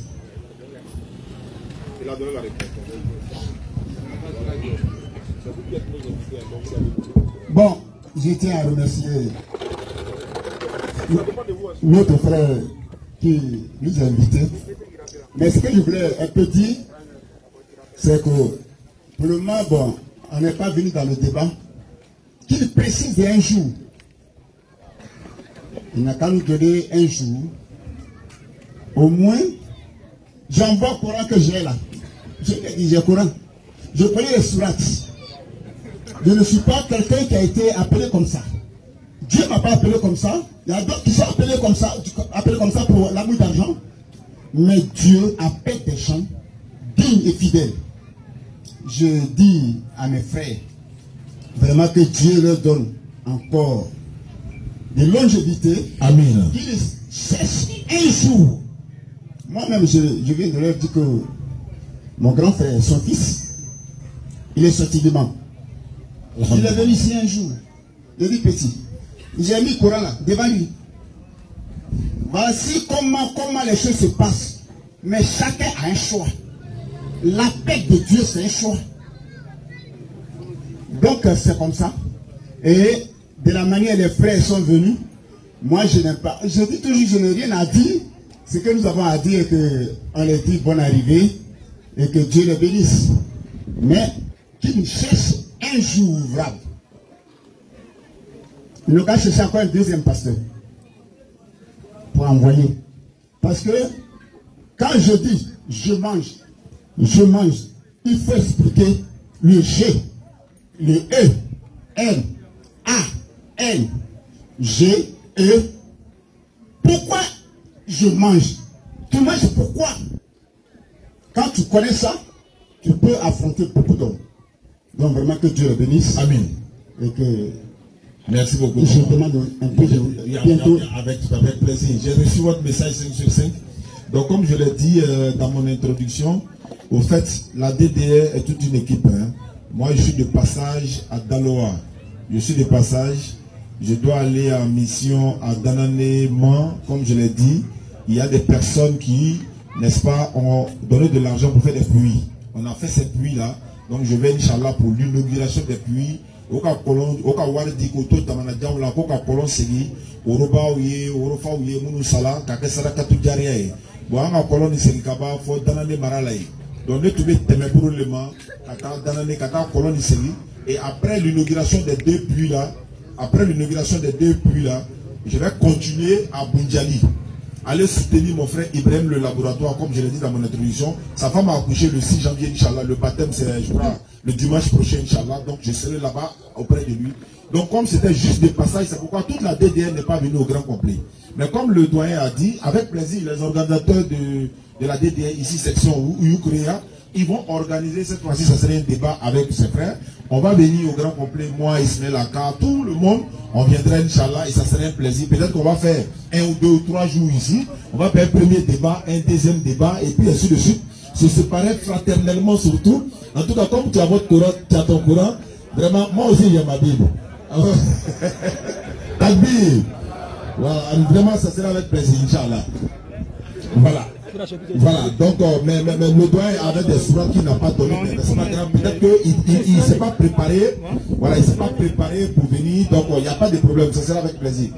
Il a donné la réponse. Bon, je tiens à remercier notre frère qui nous a invités. Mais ce que je voulais un peu dire, c'est que pour le moment, bon, on n'est pas venu dans le débat. Qu'il précise un jour. Il n'a qu'à nous donner un jour. Au moins, j'envoie le Coran que j'ai là. J'ai le Coran. Je connais les sourates. Je ne suis pas quelqu'un qui a été appelé comme ça. Dieu ne m'a pas appelé comme ça. Il y a d'autres qui sont appelés comme ça pour l'amour d'argent. Mais Dieu appelle des gens dignes et fidèles. Je dis à mes frères, vraiment que Dieu leur donne encore de longévité. Amen. Qu'ils cherchent un jour. Moi-même, je viens de leur dire que mon grand frère, son fils, il est sorti du banc. Il est venu ici un jour. Il dit petit. J'ai mis le Coran là, devant lui. Voici comment les choses se passent. Mais chacun a un choix. L'appel de Dieu, c'est un choix. Donc, c'est comme ça. Et de la manière les frères sont venus, moi, je n'aime pas. Je dis toujours, je n'ai rien à dire. Ce que nous avons à dire est qu'on leur dit bonne arrivée et que Dieu les bénisse. Mais qu'ils cherchent un jour ouvrable. Nous allons chercher encore un deuxième pasteur pour envoyer. Parce que quand je dis je mange, il faut expliquer le G, le E, M, A, N, G, E. Pourquoi je mange? Tu manges pourquoi? Quand tu connais ça, tu peux affronter beaucoup d'hommes. Donc vraiment que Dieu le bénisse. Amen. Et que merci beaucoup. Je demande un peu bientôt. Avec plaisir. J'ai reçu votre message 5 sur 5. Donc comme je l'ai dit dans mon introduction, au fait, la DDR est toute une équipe. Hein. Moi, je suis de passage à Daloa. Je suis de passage. Je dois aller en mission à Danané-Man. Comme je l'ai dit, il y a des personnes qui, n'est-ce pas, ont donné de l'argent pour faire des puits. On a fait ces puits-là. Donc je vais, Inch'Allah, pour l'inauguration des puits. Oka kolon oka wardi ko to tamana jamla ko ka kolon segi oroba uye orofa uye munu sala ka ke sara katu jaria e bo anga kolon segi kaba fo danane marala e donc ne tube teme pour le ma kata danane kata kolon segi et après l'inauguration des deux puits là je vais continuer à Bunjali, aller soutenir mon frère Ibrahim le laboratoire comme je l'ai dit dans mon introduction. Sa femme a accouché le 6 janvier Inch'Allah, le baptême c'est je crois le dimanche prochain, Inch'Allah, donc je serai là-bas auprès de lui. Donc comme c'était juste des passages, c'est pourquoi toute la DDR n'est pas venue au grand complet. Mais comme le doyen a dit, avec plaisir, les organisateurs de la DDR, ici section Uyukrea, ils vont organiser cette fois-ci, ça serait un débat avec ses frères. On va venir au grand complet, moi, Ismaël Aka, tout le monde, on viendra Inch'Allah et ça serait un plaisir. Peut-être qu'on va faire 1 ou 2 ou 3 jours ici, on va faire un premier débat, un deuxième débat et puis ainsi de suite. Se séparer fraternellement surtout. En tout cas, comme tu as votre Coran, tu as ton Coran, vraiment, moi aussi j'ai ma Bible. Ta Bible. Voilà, vraiment, ça sera avec plaisir, Inch'Allah. Voilà. Voilà, donc, mais le doyen avec des sourates qu'il n'a pas donné, c'est pas grave. Peut-être qu'il ne s'est pas préparé. Voilà, il ne s'est pas préparé pour venir, donc il n'y a pas de problème, ça sera avec plaisir.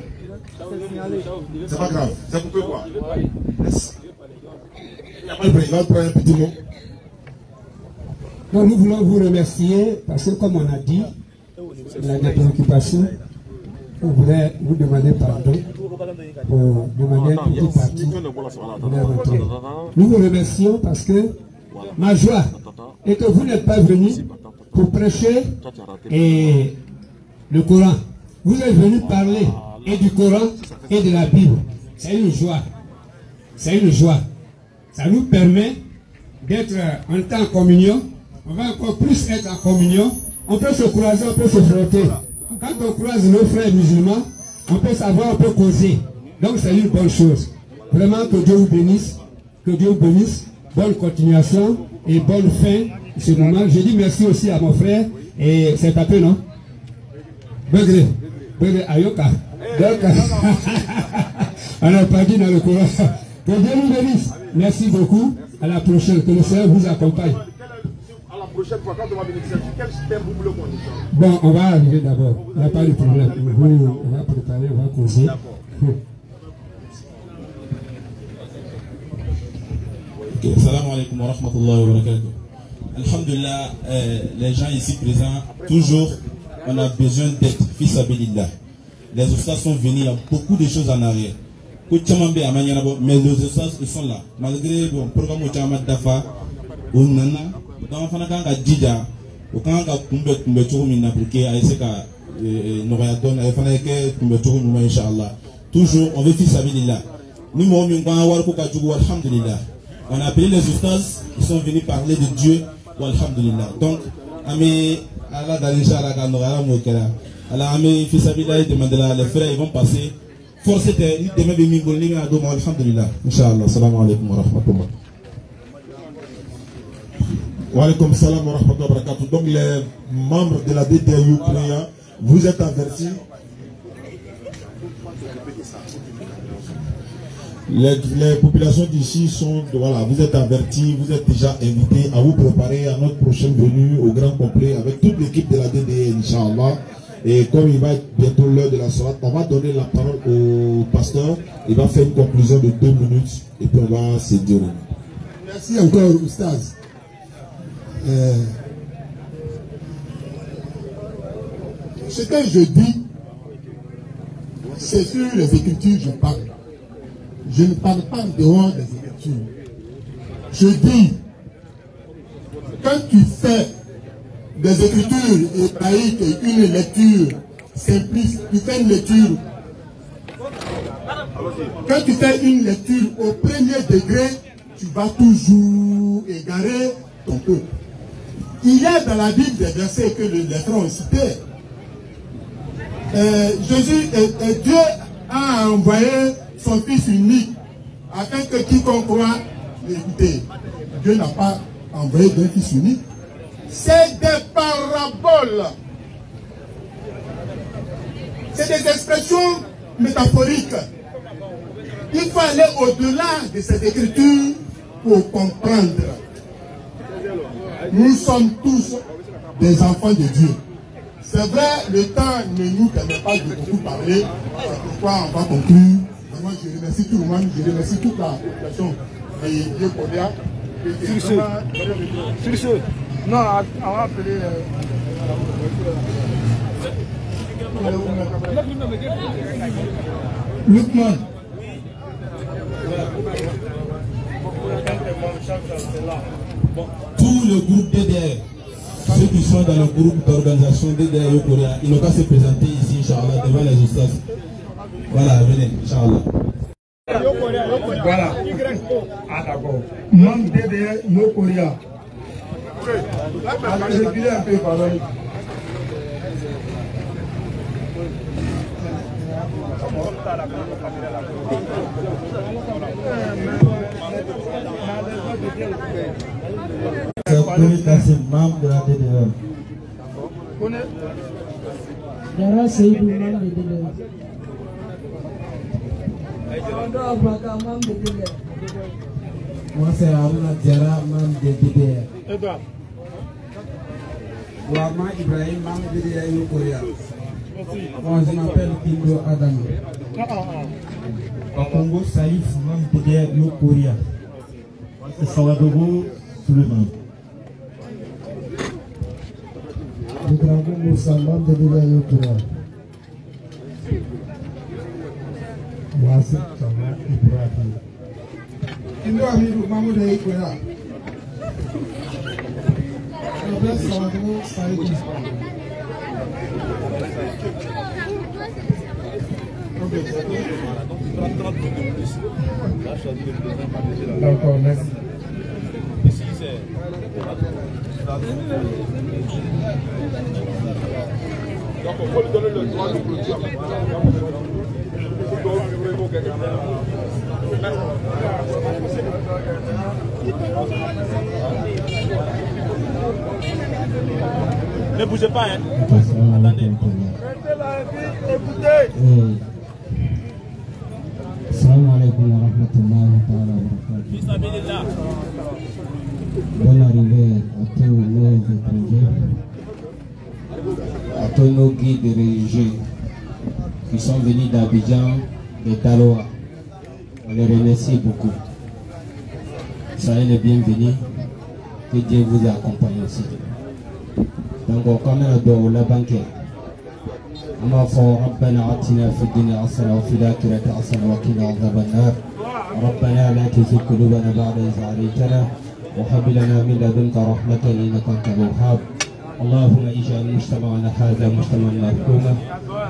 C'est pas grave, ça vous peut voir. Il va prendre un petit mot. Donc nous voulons vous remercier parce que comme on a dit, il y a des préoccupations. On voulait vous demander pardon pour demander un petit parti. Nous vous remercions parce que ma joie est que vous n'êtes pas venu pour prêcher et le Coran. Vous êtes venu parler et du Coran et de la Bible. C'est une joie. C'est une joie. Ça nous permet d'être en temps en communion. On va encore plus être en communion. On peut se croiser, on peut se frotter. Quand on croise nos frères musulmans, on peut savoir, on peut causer. Donc c'est une bonne chose. Vraiment que Dieu vous bénisse. Que Dieu vous bénisse. Bonne continuation et bonne fin de ce moment. Je dis merci aussi à mon frère. Et c'est tapé, non? Begré. Begré Ayoka. Donc, on n'a pas dit dans le Coran. Que Dieu vous bénisse. Merci beaucoup. À la prochaine. Que le Seigneur vous accompagne. À la prochaine fois, quand on va bénéficier, quel thème vous voulez qu'on dise? Bon, on va arriver d'abord. Il n'y a pas de problème. On va préparer, on va causer. Okay. Salam alaikum wa rahmatullahi wa barakatuh. Alhamdulillah, les gens ici présents, toujours, on a besoin d'aide. Fils Abilillah. Les ustads sont venus, il y a beaucoup de choses en arrière. Mais les ustads, ils sont là. Malgré le programme au Tchamat Dafa, au Nana, dans le Fanaka Djidja, au Kanga Kumbe Tourmina, pour qu'il y ait ce Norayaton, il fallait que Kumbe Tourmina, Inch'Allah. Toujours, on veut Fils Abilillah. Nous, on a appelé les ustads, ils sont venus parler de Dieu, alhamdulillah. Donc, Ami, Allah Danisha, Allah Ganora, Mokera, Allah Ami, Fils Abilillah, les frères, ils vont passer. Forcez de demain, ils vont venir à Doma, alhamdulillah. Inch'Allah, salam alaikum wa rahmatullah. Wa alaikum salam wa rahmatullahi wa barakatuh. Donc, les membres de la DDU Korea, vous êtes avertis. Les populations d'ici sont, voilà, vous êtes avertis, vous êtes déjà invités à vous préparer à notre prochaine venue au grand complet avec toute l'équipe de la DDE, Inch'Allah. Et comme il va être bientôt l'heure de la soirée, on va donner la parole au pasteur. Il va faire une conclusion de 2 minutes et puis on va se dire. Merci encore, Oustaz. Ce que je dis, c'est sur les Écritures je parle. Je ne parle pas en dehors des Écritures. Je dis, quand tu fais des Écritures hébraïques et une lecture simpliste, tu fais une lecture. Quand tu fais une lecture au premier degré, tu vas toujours égarer ton peuple. Il y a dans la Bible des versets que les frères ont cités. Dieu a envoyé son Fils unique afin que quiconque croit, écoutez, Dieu n'a pas envoyé d'un Fils unique. C'est des paraboles. C'est des expressions métaphoriques. Il faut aller au-delà de cette écriture pour comprendre. Nous sommes tous des enfants de Dieu. C'est vrai, le temps ne nous permet pas de beaucoup parler. C'est pourquoi on va conclure. Moi, je remercie tout le monde, je remercie toute la population de Dieu Korea. Sur ce, non, on va appeler. Lukman. Tout le groupe DDR, ceux qui sont dans le groupe d'organisation DDR au Coréa, ils n'ont qu'à se présenter ici, Inch'Allah, devant les ustads. Voilà, venez, Inch'Allah. Voilà. Ah, d'accord. Membre DDR, Yo Korea. Alors, je dirais un peu, pardon. Membre de la DDR. Dara Seydou, membre de DDR. Moi c'est Aruna Diara, membre de DDR. Edouard. Ouama Ibrahim, membre de DDR au Coréa. Moi je m'appelle Kindo Adam. Au Congo, Saïf, membre de DDR au Coréa. C'est Saladogo Suleiman. Le grand Moussa, membre de DDR au Coréa. Moi c'est Chama Ibrahim. Kindo Amidou, membre de Coréa. Robert Saladogo Saïf. D'accord, merci. Donc on peut lui donner le droit de clôture. Ne bougez pas, hein. Attendez. Écoutez. Assalamu alaikum wa rahmatullahi wa barakatuh. Bonne arrivée à tous nos étrangers, à tous nos guides religieux qui sont venus d'Abidjan, de Taloa. On les remercie beaucoup. Soyez les bienvenus. Que Dieu vous accompagne aussi. Donc, comme on la banquette. أما ربنا آتنا في الدنيا حسنة وفي الآخرة حسنة وقنا عذاب النار ربنا لا تزغ قلوبنا بعد إذ هديتنا وهب لنا من لدنك رحمة إنك أنت الوهاب اللهم اجعل مجتمعنا هذا مجتمعا مرحوما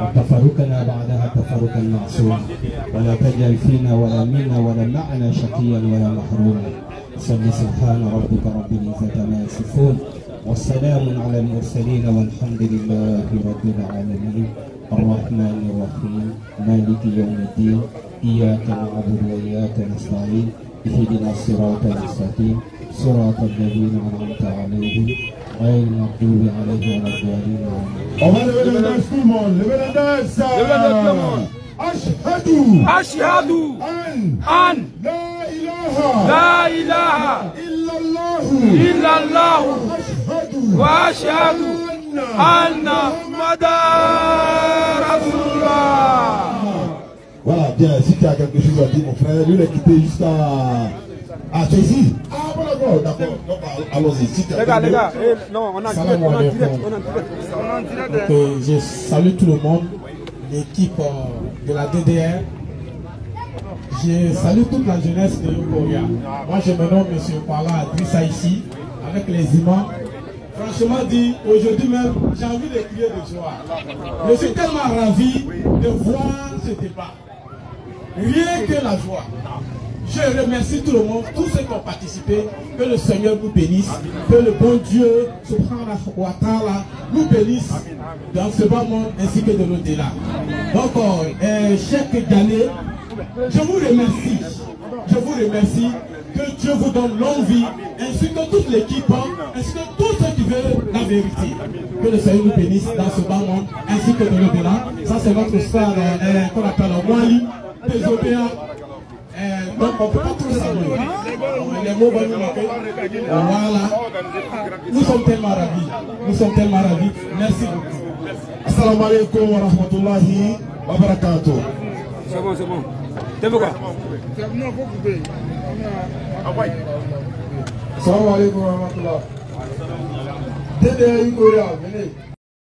وتفرقنا بعدها تفرقا معصوما ولا تجعل فينا ولا منا ولا معنا شقيا ولا محروما صل سبحان ربك رب العزة عما يصفون والسلام على المرسلين والحمد لله رب العالمين الرحمن الرحيم مالك يوم الدين إياك نعبد وإياك نستعين اهدنا الصراط المستقيم صراط الذين أنعمت عليهم غير المغضوب عليهم ولا الضالين. On va lever la danse tout le monde, lever la danse. Levez la danse tout le monde. Ashhadu. Ashhadu. An. La ilaha. Illallah. Wa ashhadu anna Muhammadan Rasulullah. Voilà, bien, si tu as quelque chose à dire, mon frère, lui, il est quitté jusqu'à. Ah, tu es ici? Ah, bon, d'accord. Allons-y. Si tu as les gars, non, on a direct. Donc, je salue tout le monde, l'équipe de la DDR. Je salue toute la jeunesse de Yokoria. Moi, je me nomme M. Kwara Adrissa ici, avec les imams. Franchement dit, aujourd'hui même, j'ai envie de crier de joie. Je suis tellement ravi de voir ce débat. Rien que la joie. Je remercie tout le monde, tous ceux qui ont participé. Que le Seigneur nous bénisse. Que le bon Dieu, subhanahu wa ta'ala, nous bénisse dans ce bas monde ainsi que de l'au-delà. Donc, Cheikh Ghané, je vous remercie. Je vous remercie. Que Dieu vous donne longue vie, ainsi que toute l'équipe, ainsi que tous ceux qui veulent la vérité. Que le Seigneur nous bénisse dans ce bas monde, ainsi que de l'au-delà. Ça, c'est notre frère qu'on appelle Mwali, désobéant. Donc, on ne peut pas tout savoir. Les mots vont nous manquer. Voilà. Nous sommes tellement ravis. Nous sommes tellement ravis. Merci beaucoup. Assalamu alaikum wa rahmatullahi wa barakatuh. C'est bon, c'est bon. T'es quoi? Salam alaikum wa rahmatullah. DDR Yokoria, venez.